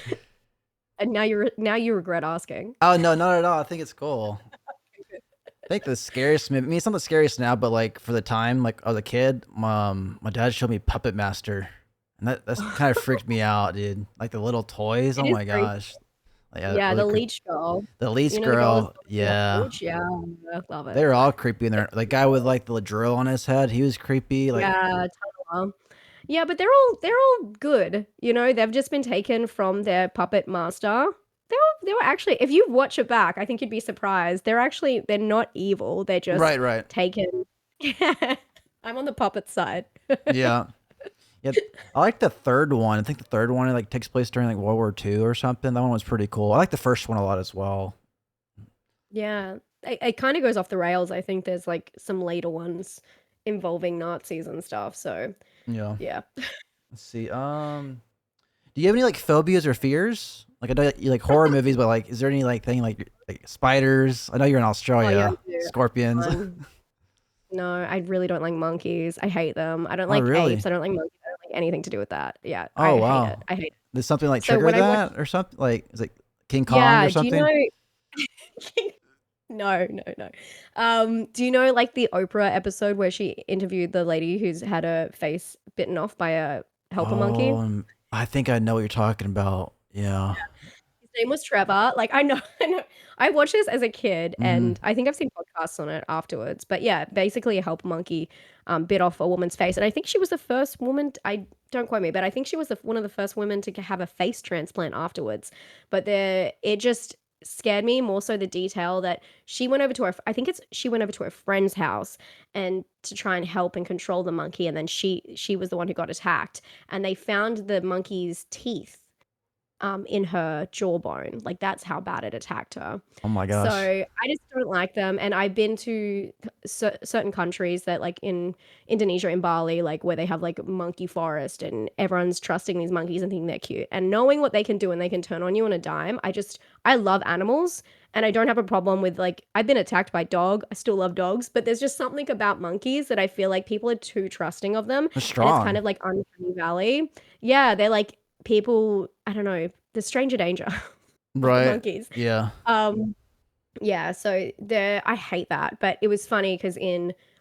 And now you regret asking. Oh, no, not at all. I think it's cool. I think the scariest movie, I mean, it's not the scariest now, but like for the time, like as a kid, my dad showed me Puppet Master. And that's kind of freaked me out, dude. Like the little toys. It Oh is my very gosh. Yeah, yeah, really the creepy. leech girl. The least You know the girl girl, with the yeah. leech? Yeah, I love it. They were all creepy in there. The guy with like the drill on his head, he was creepy. Like, Yeah, are. Yeah, but they're all good. You know, they've just been taken from their puppet master. They were actually, if you watch it back, I think you'd be surprised. They're not evil. They're just Right, right. taken. I'm on the puppet side. Yeah. Yeah. I like the third one. I think the third one like takes place during like World War II or something. That one was pretty cool. I like the first one a lot as well. Yeah, it kind of goes off the rails. I think there's like some later ones involving Nazis and stuff. So Yeah. yeah. Let's see. Do you have any like phobias or fears? Like I know you like horror movies, but like, is there any like thing like spiders? I know you're in Oh yeah, I Australia. do. Scorpions. No, I really don't like monkeys. I hate them. I don't Oh, like apes. really? I don't like monkeys. I don't like anything to do with that. Yeah, Oh, I hate it. wow. I hate it. Did something like So trigger when I watch, that or something? Like, is it King Kong or yeah, do you something? know? No, no, no. Do you know like the Oprah episode where she interviewed the lady who's had her face bitten off by a helper monkey? Oh, I think I know what you're talking about. Yeah. His name was Trevor. Like I know, I know. I watched this as a kid, Mm, and I think I've seen podcasts on it afterwards. But yeah, basically a helper monkey bit off a woman's face, and I think she was the first woman. I don't quote me, but I think she was one of the first women to have a face transplant afterwards. But it just scared me more so the detail that she went over to her. I think she went over to her friend's house and to try and help and control the monkey, and then she was the one who got attacked, and they found the monkey's teeth in her jawbone. Like that's how bad it attacked her. oh my So gosh. I just don't like them. And I've been to certain countries that, like in Indonesia, in Bali, like where they have like monkey forest, and everyone's trusting these monkeys and thinking they're cute. And knowing what they can do and they can turn on you on a dime, I love animals. And I don't have a problem with like, I've been attacked by dog. I still love dogs, but there's just something about monkeys that I feel like people are too trusting of them. They're And it's kind strong. of like Uncanny Valley. Yeah, they're like people, I don't know, the stranger danger of the Right. monkeys. Yeah. Um, yeah, so I hate that, but it was funny because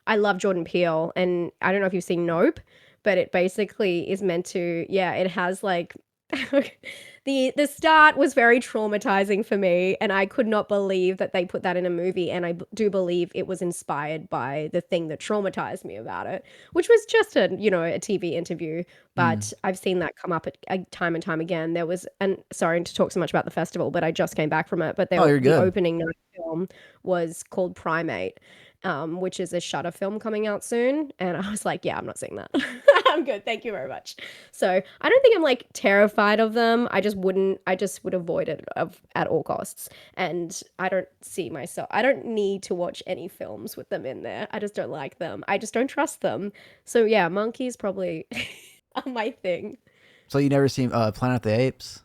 I love Jordan Peele, and I don't know if you've seen Nope, but it basically is meant to, yeah, it has like the start was very traumatizing for me, and I could not believe that they put that in a movie, and do believe it was inspired by the thing that traumatized me about it, which was just a TV interview, Mm. but I've seen that come up time and time again. There was, and sorry to talk so much about the festival, but I just came back from it, but Oh, you're the good. opening night film was called Primate, which is a Shudder film coming out soon. And I was like, yeah, I'm not seeing that. I'm good. Thank you very much. So I don't think I'm like terrified of them. I just would avoid it at all costs. And I don't need to watch any films with them in there. I just don't like them. I just don't trust them. So yeah, monkeys probably are my thing. So you never seen Planet of the Apes?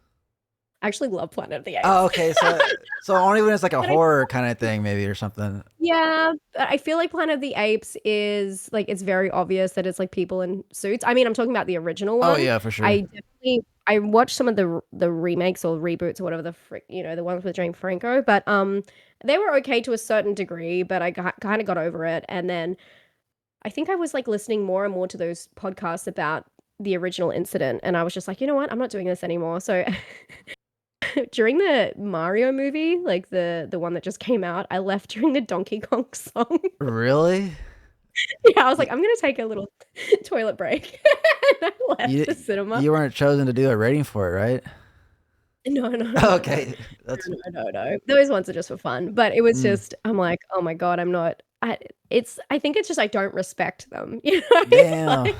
I actually love Planet of the Oh, Apes. okay. So only when it's like a But I horror kind of thing, maybe or something. Yeah, but I feel like Planet of the Apes is like it's very obvious that it's like people in suits. I mean, I'm talking about the original Oh one. yeah, for sure. I watched some of the remakes or reboots or whatever the ones with Jane Franco, but they were okay to a certain degree, but I kind of got over it. And then I think I was like listening more and more to those podcasts about the original incident, and I was just like, you know what? I'm not doing this anymore. So during the Mario movie, like the one that just came out, I left during the Donkey Kong song. Really? Yeah, I was You, like, I'm gonna take a little toilet break. And I left the you cinema. you weren't chosen to do a rating for it, right? No, no, no, no, Okay. That's no, no, no. Those ones are just for fun. But it was mm, just, I'm like, oh my God, I'm not. I think it's just I don't respect them. You know, damn. like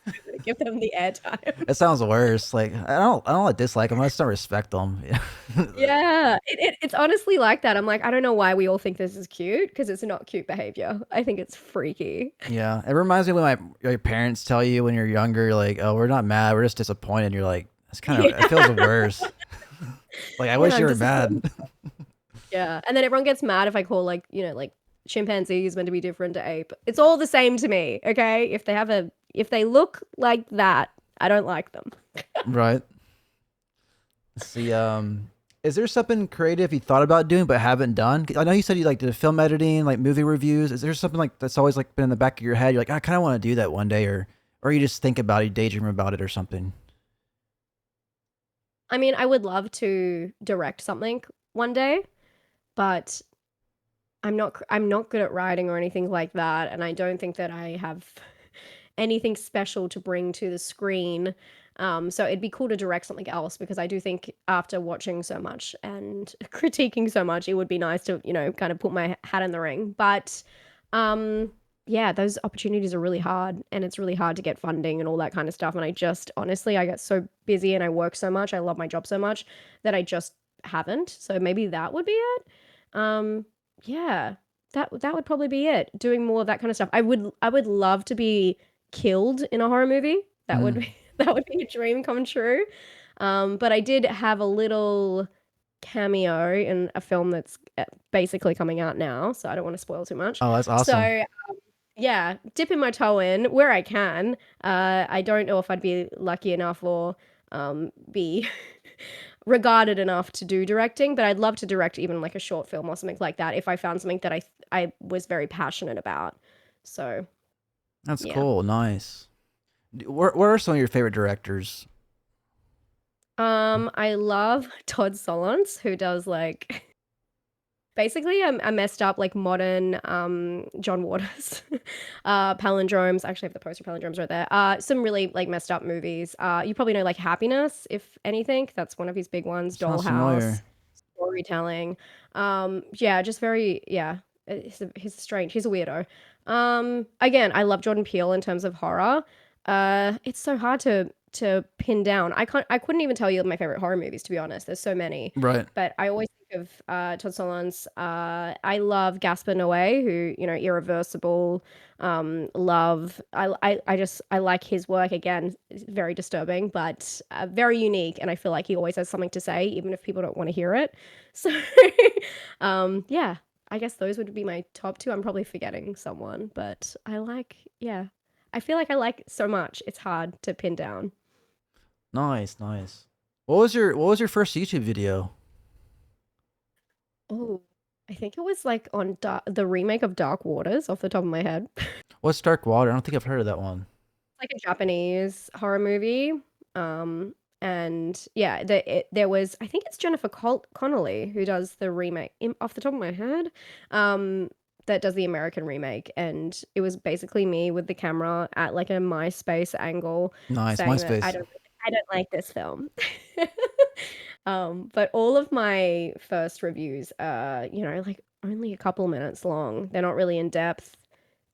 I'm gonna give them the airtime. It sounds worse. Like I don't like dislike them. I just don't respect them. Yeah, it's honestly like that. I'm like, I don't know why we all think this is cute because it's not cute behavior. I think it's freaky. Yeah, it reminds me when your parents tell you when you're younger, like, "Oh, we're not mad, we're just disappointed." You're like, "It's kind of it Yeah, feels worse." Like I yeah, wish you I'm were disappointed. mad. Yeah, and then everyone gets mad if I call like, like chimpanzee is meant to be different to ape. It's all the same to me, okay? If they look like that, I don't like them. Right. Let's see. Is there something creative you thought about doing but haven't done? 'Cause I know you said you like did film editing, like movie reviews. Is there something like that's always like been in the back of your head? You're like, I kind of want to do that one day, or you just think about it, you daydream about it, or something. I mean, I would love to direct something one day, but I'm not good at writing or anything like that, and I don't think that I have anything special to bring to the screen. So it'd be cool to direct something else because I do think after watching so much and critiquing so much, it would be nice to, kind of put my hat in the ring. But yeah, those opportunities are really hard and it's really hard to get funding and all that kind of stuff. And I just honestly, I get so busy and I work so much. I love my job so much that I just haven't. So maybe that would be it. Um, yeah, that would probably be it. Doing more of that kind of stuff. I would love to be killed in a horror movie. That would Mm. be that would be a dream come true. But I did have a little cameo in a film that's basically coming out now, so I don't want to spoil too much. Oh, that's awesome. So yeah, dipping my toe in where I can. I don't know if I'd be lucky enough or be regarded enough to do directing, but I'd love to direct even like a short film or something like that if I found something that I was very passionate about. So That's yeah. cool. Nice. What are some of your favorite directors? I love Todd Solondz, who does like basically a messed up like modern John Waters palindromes. I actually have the poster palindromes right there. Some really like messed up movies. You probably know like Happiness, if anything. That's one of his big ones. Sounds Dollhouse, familiar. storytelling. Yeah, just very yeah. He's strange. He's a weirdo. Again, I love Jordan Peele in terms of horror. It's so hard to pin down. I couldn't even tell you my favorite horror movies, to be honest. There's so many. Right. But I always think of Todd Solondz. I love Gaspar Noé, who, Irreversible, Love. I like his work. Again, it's very disturbing, but very unique. And I feel like he always has something to say, even if people don't want to hear it. So, yeah, I guess those would be my top two. I'm probably forgetting someone, but yeah, I feel like I like so much. It's hard to pin down. Nice, nice. What was your first YouTube video? Oh, I think it was like on the remake of Dark Waters off the top of my head. What's Dark Water? I don't think I've heard of that one. Like a Japanese horror movie. Um, and yeah, there was, I think it's Jennifer Connelly who does the remake off the top of my head. That does the American remake, and it was basically me with the camera at like a MySpace angle, Nice, saying that MySpace. I don't like this film. But all of my first reviews are, like only a couple minutes long. They're not really in depth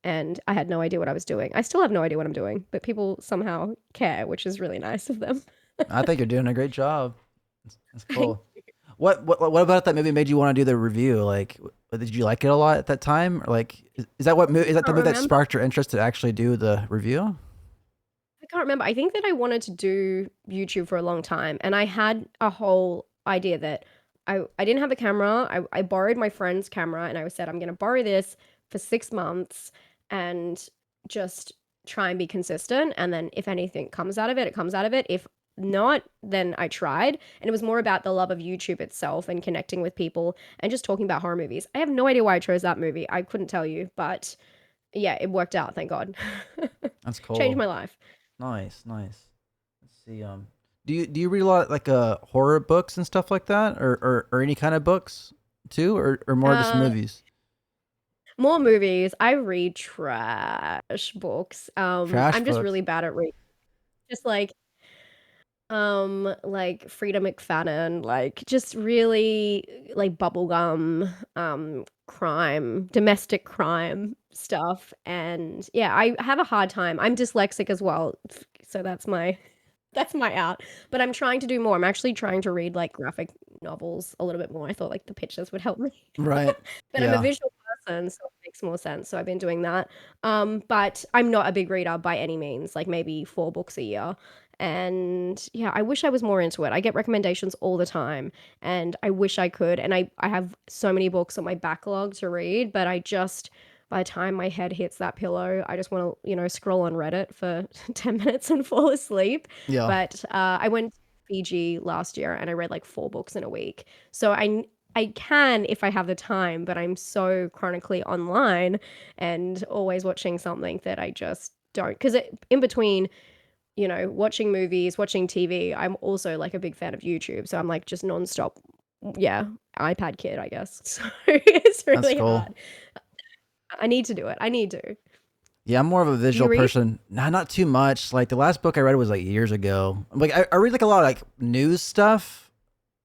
and I had no idea what I was doing. I still have no idea what I'm doing, but people somehow care, which is really nice of them. I think you're doing a great job. That's Thank cool. What about that movie made you want to do the review? Like, did you like it a lot at that time? Or like, is that is that the can't movie that remember. sparked your interest to actually do the review? I can't remember. I think that I wanted to do YouTube for a long time, and I had a whole idea that I didn't have a camera. I borrowed my friend's camera, and I said I'm going to borrow this for 6 months and just try and be consistent. And then if anything comes out of it, it comes out of it. If not, then I tried. And it was more about the love of YouTube itself and connecting with people and just talking about horror movies. I have no idea why I chose that movie. I couldn't tell you, but yeah, it worked out. Thank God. That's Changed cool. my life. Nice, nice. Let's see. Do you read a lot like horror books and stuff like that, or any kind of books too, or more just Uh, movies? More movies. I read trash books. Trash I'm just books. really bad at reading. Just like Frida McFadden, like just really like bubblegum, crime, domestic crime stuff. And yeah, I have a hard time. I'm dyslexic as well, so that's my out. But I'm trying to do more. I'm actually trying to read like graphic novels a little bit more. I thought like the pictures would help me. Right. But I'm a Yeah. visual person, so it makes more sense. So I've been doing that. But I'm not a big reader by any means, like maybe 4 books a year. And yeah, I wish I was more into it. I get recommendations all the time, and I wish I could. And I have so many books on my backlog to read, but I just by the time my head hits that pillow, I just want to, scroll on Reddit for 10 minutes and fall asleep. Yeah. But I went to Fiji last year and I read like 4 books in a week. So I can if I have the time, but I'm so chronically online and always watching something that I just don't. Because in between, watching movies, watching TV, I'm also like a big fan of YouTube. So I'm like just nonstop, yeah, iPad kid, I guess. So it's That's really cool. hard. I need to do it. I need to. Yeah, I'm more of a Do you visual read? person. Nah, not too much. Like the last book I read was like years ago. Like I read like a lot of like news stuff.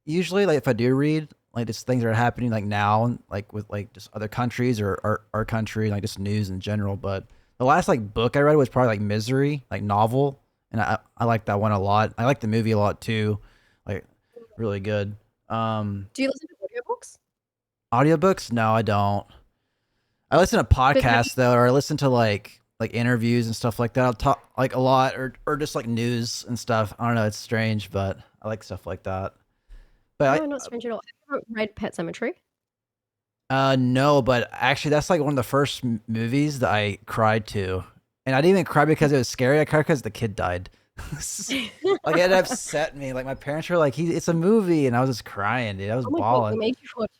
Usually, like if I do read, like just things that are happening like now, like with like just other countries or our country, like just news in general. But the last like book I read was probably like Misery, like novel, and I like that one a lot. I like the movie a lot too, like really good. Do you listen to audiobooks? Audiobooks? No, I don't. I listen to But have you podcasts though, or I listen to like interviews and stuff like that. I'll talk like a lot, or just like news and stuff. I don't know. It's strange, but I like stuff like that. no, But not strange at all. Have you ever read Pet Cemetery? no, but actually, that's like one of the first movies that I cried to, and I didn't even cry because it was scary. I cried because the kid died. Like it upset me. Like my parents were like, "It's a movie," and I was just crying, dude. I was Oh my god, they bawling. made you watch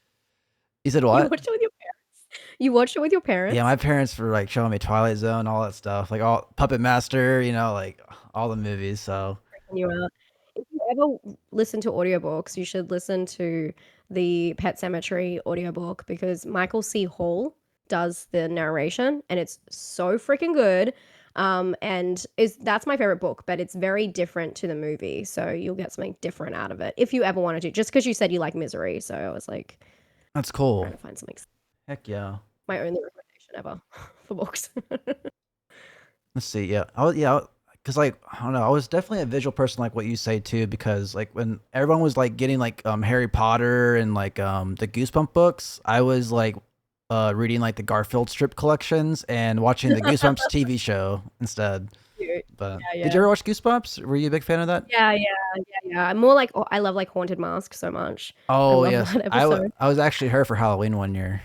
You said you what? watched it with your parents? You watched it with your Yeah, parents? my parents were like showing me Twilight Zone, all that stuff, like all Puppet Master, like all the movies. So Freaking you out. If you ever listen to audiobooks, you should listen to the Pet Cemetery audiobook because Michael C. Hall does the narration and it's so freaking good. And is that's my favorite book, but it's very different to the movie. So you'll get something different out of it if you ever wanted to, just because you said you like Misery. So I was like that's trying cool. to find something, Heck yeah. my only recommendation ever for books. Let's see. Yeah, I was, yeah, because like I don't know, I was definitely a visual person, like what you say too. Because like when everyone was like getting like Harry Potter and like the Goosebump books, I was like reading like the Garfield strip collections and watching the Goosebumps TV show instead. Cute. But Yeah, did you yeah. ever watch Goosebumps? Were you a big fan of that? Yeah, yeah, yeah. I'm more like I love like Haunted Mask so much. I Oh love yes, that episode. I was actually her for Halloween one year.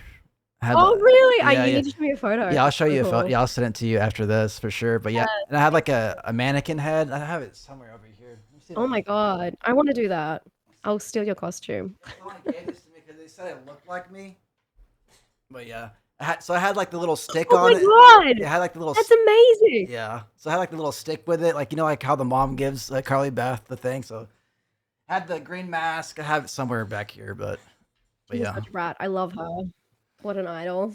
I had Oh, really? yeah, You yeah. need to show me a photo. Yeah, I'll That's show so you a photo. cool. Yeah, I'll send it to you after this for sure. But yeah, Yeah, and I had like thank you. a mannequin head. I have it somewhere over here. Let me see if I Oh can my find it. God. I want to do that. I'll steal your costume. Someone gave this to me because they said it looked like me. But yeah, so I had like the little stick Oh on it. my God. Yeah, I had like the little That's amazing. yeah. So I had like the little stick with it, like like how the mom gives Carly Beth the thing. So I had the green mask. I have it somewhere back here, but She's yeah. such a brat. I love her. What an idol.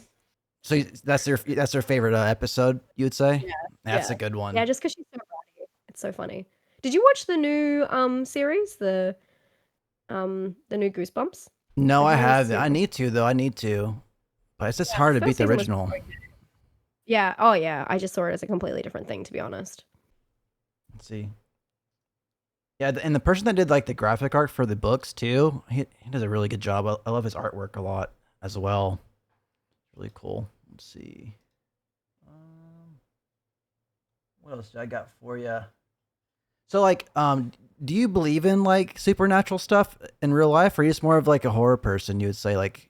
So that's your favorite episode, you would say? Yeah, That's yeah. a good Yeah, one. just because she's so bratty. It's so funny. Did you watch the new series, the new Goosebumps? No, Have I you ever have. seen I it? need to though. I need to, but it's just Yeah, the hard to beat first the season was original. so good. Yeah. Oh yeah. I just saw it as a completely different thing, to be honest. Let's see. Yeah, and the person that did like the graphic art for the books too, he does a really good job. I love his artwork a lot as well. Really cool. Let's see. Um, what else did I got for you? So like, do you believe in like supernatural stuff in real life, or are you just more of like a horror person? You would say like.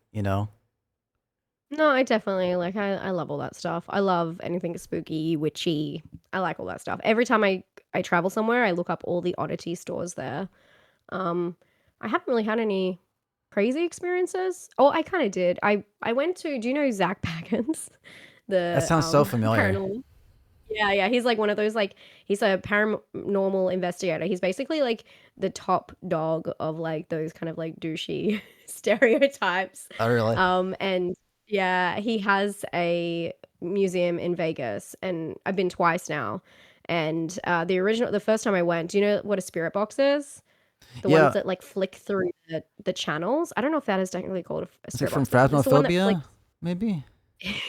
No, I definitely like I love all that stuff. I love anything spooky, witchy. I like all that stuff. Every time I travel somewhere, I look up all the oddity stores there. Um, I haven't really had any crazy experiences. Oh, I kind of did. I went to, do you know Zach Baggins? That The sounds so familiar. paranormal. Yeah, yeah, he's like one of those like he's a paranormal investigator. He's basically like the top dog of like those kind of like douchey stereotypes. Oh, really? And yeah, he has a museum in Vegas and I've been twice now. And the first time I went, do you know what a spirit box is? The ones Yeah. that like flick through the channels. I don't know if that is technically called a Is it spirit from box, but it's the one that Phasmophobia? flicks. Maybe.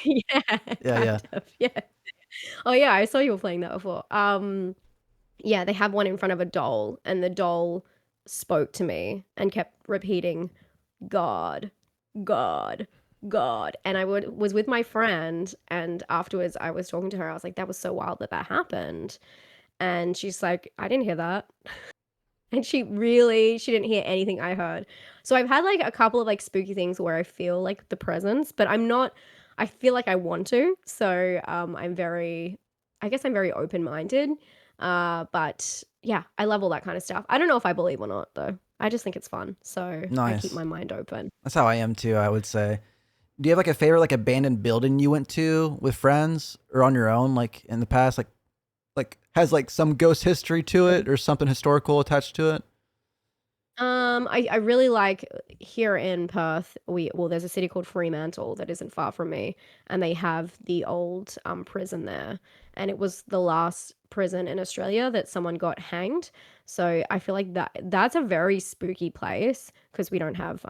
Yeah, Yeah, kind yeah. of. Yeah. Oh yeah, I saw you were playing that before. Yeah, they have one in front of a doll, and the doll spoke to me and kept repeating, "God, God, God." And was with my friend, and afterwards I was talking to her. I was like, "That was so wild that that happened." And she's like, "I didn't hear that." And she didn't hear anything I heard. So I've had like a couple of like spooky things where I feel like the presence, but I feel like I want to. So I guess I'm very open-minded. But yeah, I love all that kind of stuff. I don't know if I believe or not though. I just think it's fun. So I keep Nice. my mind open. That's how I am too, I would say. Do you have like a favorite like abandoned building you went to with friends or on your own, like in the past, like has like some ghost history to it or something historical attached to it? I really like here in Perth, there's a city called Fremantle that isn't far from me, and they have the old prison there, and it was the last prison in Australia that someone got hanged. So I feel like that's a very spooky place because we don't have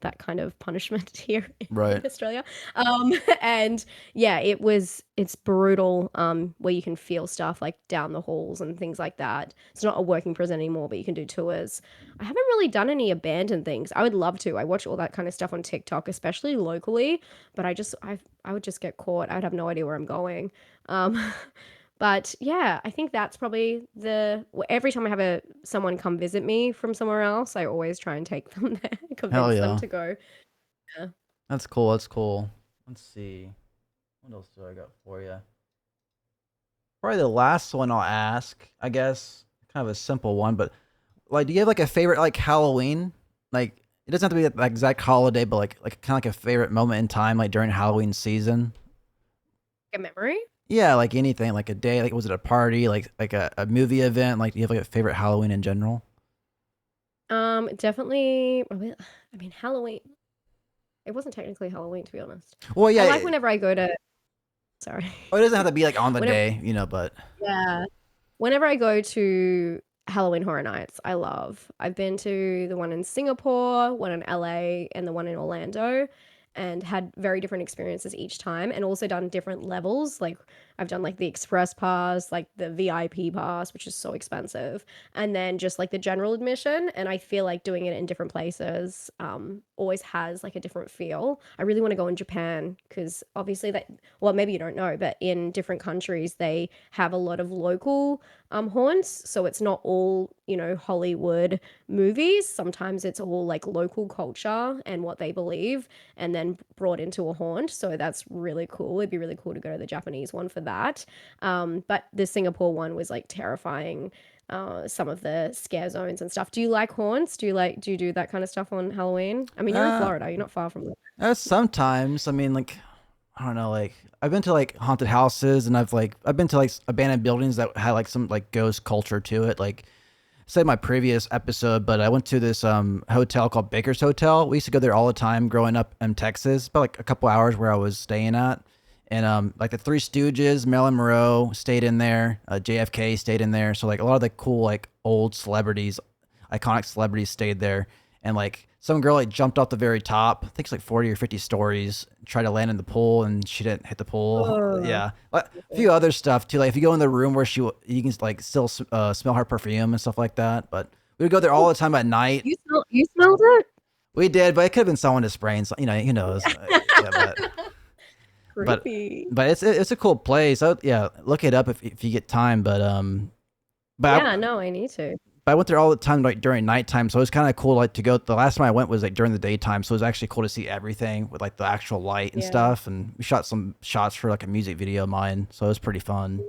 that kind of punishment here in Right. Australia. Um, and yeah, it's brutal, where you can feel stuff like down the halls and things like that. It's not a working prison anymore, but you can do tours. I haven't really done any abandoned things. I would love to. I watch all that kind of stuff on TikTok, especially locally, but I would just get caught. I'd have no idea where I'm going. Um, but yeah, I think that's probably every time I have someone come visit me from somewhere else, I always try and take them there, Hell convince them yeah. to go. Yeah. That's cool. That's cool. Let's see. What else do I got for you? Probably the last one I'll ask, I guess, kind of a simple one, but like, do you have like a favorite like Halloween? Like, it doesn't have to be the exact holiday, but like kind of like a favorite moment in time, like during Halloween season. A memory? Yeah, like anything, like a day, like was it a party, like a movie event? Like, do you have like a favorite Halloween in general? Definitely. I mean, Halloween. It wasn't technically Halloween, to be honest. Well, I yeah, like whenever I go to. Sorry. oh, it doesn't have to be like on the Whenever. day, but Yeah. Whenever I go to Halloween Horror Nights, I love. I've been to the one in Singapore, one in LA, and the one in Orlando, and had very different experiences each time, and also done different levels. Like I've done like the express pass, like the VIP pass, which is so expensive, and then just like the general admission. And I feel like doing it in different places always has like a different feel. I really want to go in Japan because obviously well, maybe you don't know, but in different countries they have a lot of local haunts. So it's not all, Hollywood movies. Sometimes it's all like local culture and what they believe and then brought into a haunt. So that's really cool. It'd be really cool to go to the Japanese one for that. But the Singapore one was like terrifying. Some of the scare zones and stuff. Do you like haunts? Do you do that kind of stuff on Halloween? I mean, you're in uh, Florida. You're not far from there. sometimes. I mean, like, I don't know, like I've been to like haunted houses, and I've been to like abandoned buildings that had like some like ghost culture to it. Like, said in my previous episode, but I went to this hotel called Baker's Hotel. We used to go there all the time growing up in Texas, about like a couple hours where I was staying at. And like the Three Stooges, Marilyn Monroe stayed in there, JFK stayed in there. So like a lot of the cool like old celebrities, iconic celebrities stayed there. And like some girl like jumped off the very top, I think it's like 40 or 50 stories, tried to land in the pool and she didn't hit the pool. Oh, Yeah. A few other stuff too. Like if you go in the room where you can like still smell her perfume and stuff like that. But we would go there all the time at night. you smelled it? We did, but it could have been someone just spraying. So, who knows? Yeah, but Creepy. but it's a cool place. Yeah, look it up if you get time. But Yeah, no, I need to. I went there all the time like during nighttime, so it was kind of cool like to go. The last time I went was like during the daytime, so it was actually cool to see everything with like the actual light and Yeah. stuff. And we shot some shots for like a music video of mine, so it was pretty fun.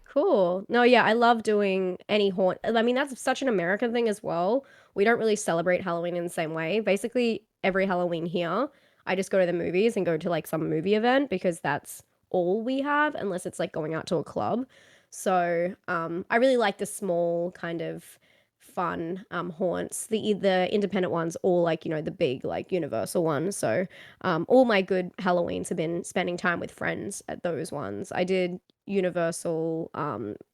Cool. No, yeah, I love doing any haunt. I mean, that's such an American thing as well. We don't really celebrate Halloween in the same way. Basically, every Halloween here, I just go to the movies and go to like some movie event because that's all we have, unless it's like going out to a club. So, I really like the small kind of fun haunts, the independent ones, or like, the big like universal ones. So, all my good Halloweens have been spending time with friends at those ones. I did Universal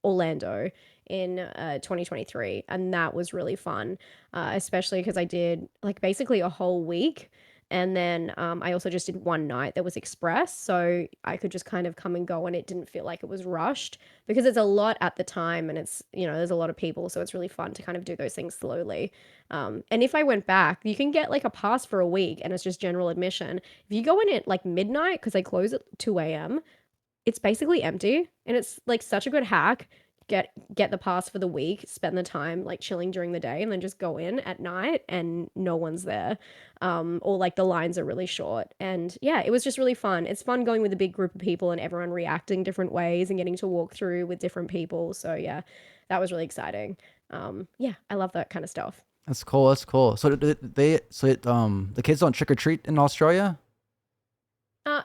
Orlando in 2023, and that was really fun, especially because I did like basically a whole week. And then I also just did one night that was express, so I could just kind of come and go, and it didn't feel like it was rushed because it's a lot at the time, and it's there's a lot of people, so it's really fun to kind of do those things slowly. And if I went back, you can get like a pass for a week, and it's just general admission. If you go in at like midnight, because they close at 2 a.m., it's basically empty, and it's like such a good hack. Get the pass for the week, spend the time like chilling during the day, and then just go in at night and no one's there. Or like the lines are really short. And yeah, it was just really fun. It's fun going with a big group of people and everyone reacting different ways and getting to walk through with different people. So yeah, that was really exciting. Yeah, I love that kind of stuff. That's cool. That's cool. So the kids don't trick or treat in Australia?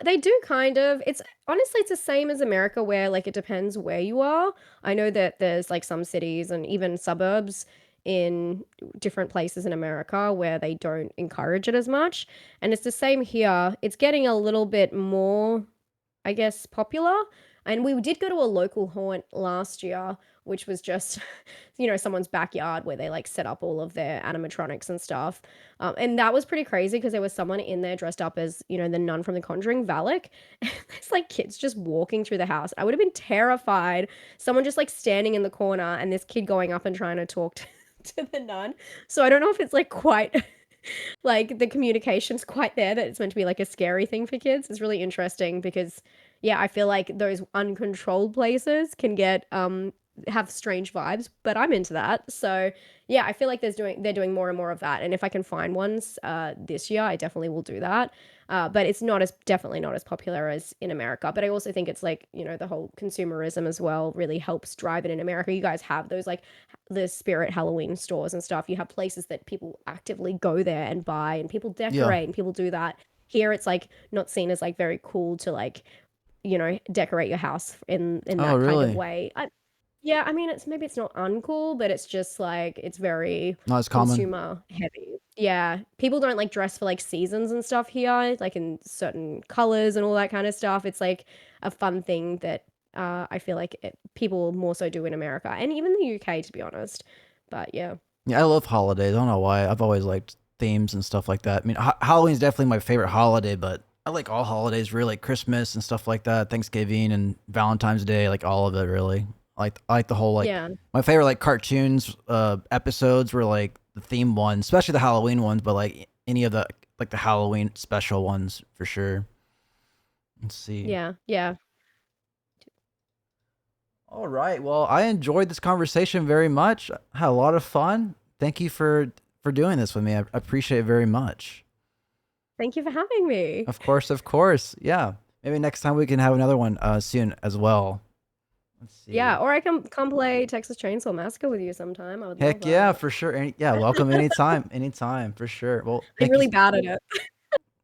They do kind of. It's honestly it's the same as America where like it depends where you are. I know that there's like some cities and even suburbs in different places in America where they don't encourage it as much. And it's the same here. It's getting a little bit more, I guess, popular. And we did go to a local haunt last year, which was just, someone's backyard where they like set up all of their animatronics and stuff. And that was pretty crazy because there was someone in there dressed up as, the nun from The Conjuring, Valak. And there's like kids just walking through the house. I would have been terrified. Someone just like standing in the corner and this kid going up and trying to talk to the nun. So I don't know if it's like quite like the communication's quite there that it's meant to be like a scary thing for kids. It's really interesting because yeah, I feel like those uncontrolled places can get have strange vibes, but I'm into that. So yeah, I feel like they're doing more and more of that. And if I can find ones this year, I definitely will do that. But it's definitely not as popular as in America. But I also think it's like, the whole consumerism as well really helps drive it in America. You guys have those like the Spirit Halloween stores and stuff. You have places that people actively go there and buy and people Yeah. decorate and people do that. Here it's like not seen as like very cool to like, decorate your house in Oh, that kind of really? way. Yeah, I mean, it's not uncool, but it's just like it's very Not as common. consumer heavy. Yeah, people don't like dress for like seasons and stuff here, like in certain colors and all that kind of stuff. It's like a fun thing that I feel like people more so do in America and even the UK, to be honest. But yeah, Yeah, I love holidays. I don't know why. I've always liked themes and stuff like that. I mean, Halloween's definitely my favorite holiday, but I like all holidays really, like Christmas and stuff like that, Thanksgiving and Valentine's Day, like all of it really. I like the whole like yeah. my favorite like cartoons episodes were like the theme ones, especially the Halloween ones, but like any of the like the Halloween special ones for sure. Let's see. Yeah, yeah. All right. Well, I enjoyed this conversation very much. I had a lot of fun. Thank you for doing this with me. I appreciate it very much. Thank you for having me. Of course, of course. Yeah. Maybe next time we can have another one soon as well. Let's Yeah, see. or I can come play Texas Chainsaw Massacre with you sometime. I would love Heck yeah, that. for sure. Yeah, welcome anytime. Anytime, for sure. Well, I'm thank you. really bad at it,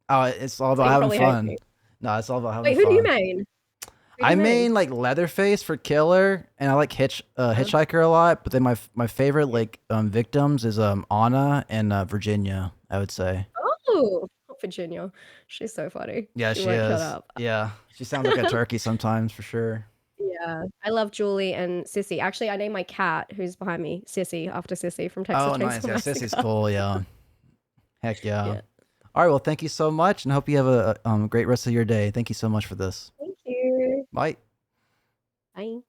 Oh, it's all so about you having probably hate fun. me. No, it's all about having Wait, who do you fun. main? Who do I you main? main like Leatherface for Killer, and I like Um, Hitchhiker a lot. But then my favorite yeah. like victims is Anna and Virginia. I would say. Oh, Virginia. She's so funny. Yeah, She she won't shut is. up. Yeah, she sounds like a turkey sometimes for sure. Yeah, I love Julie and Sissy. Actually, I named my cat, who's behind me, Sissy, after Sissy from Texas Oh, nice. Chainsaw Yeah, Sissy's Massacre. cool. Yeah. Heck yeah. Yeah. All right. Well, thank you so much, and hope you have a great rest of your day. Thank you so much for this. Thank you. Bye. Bye.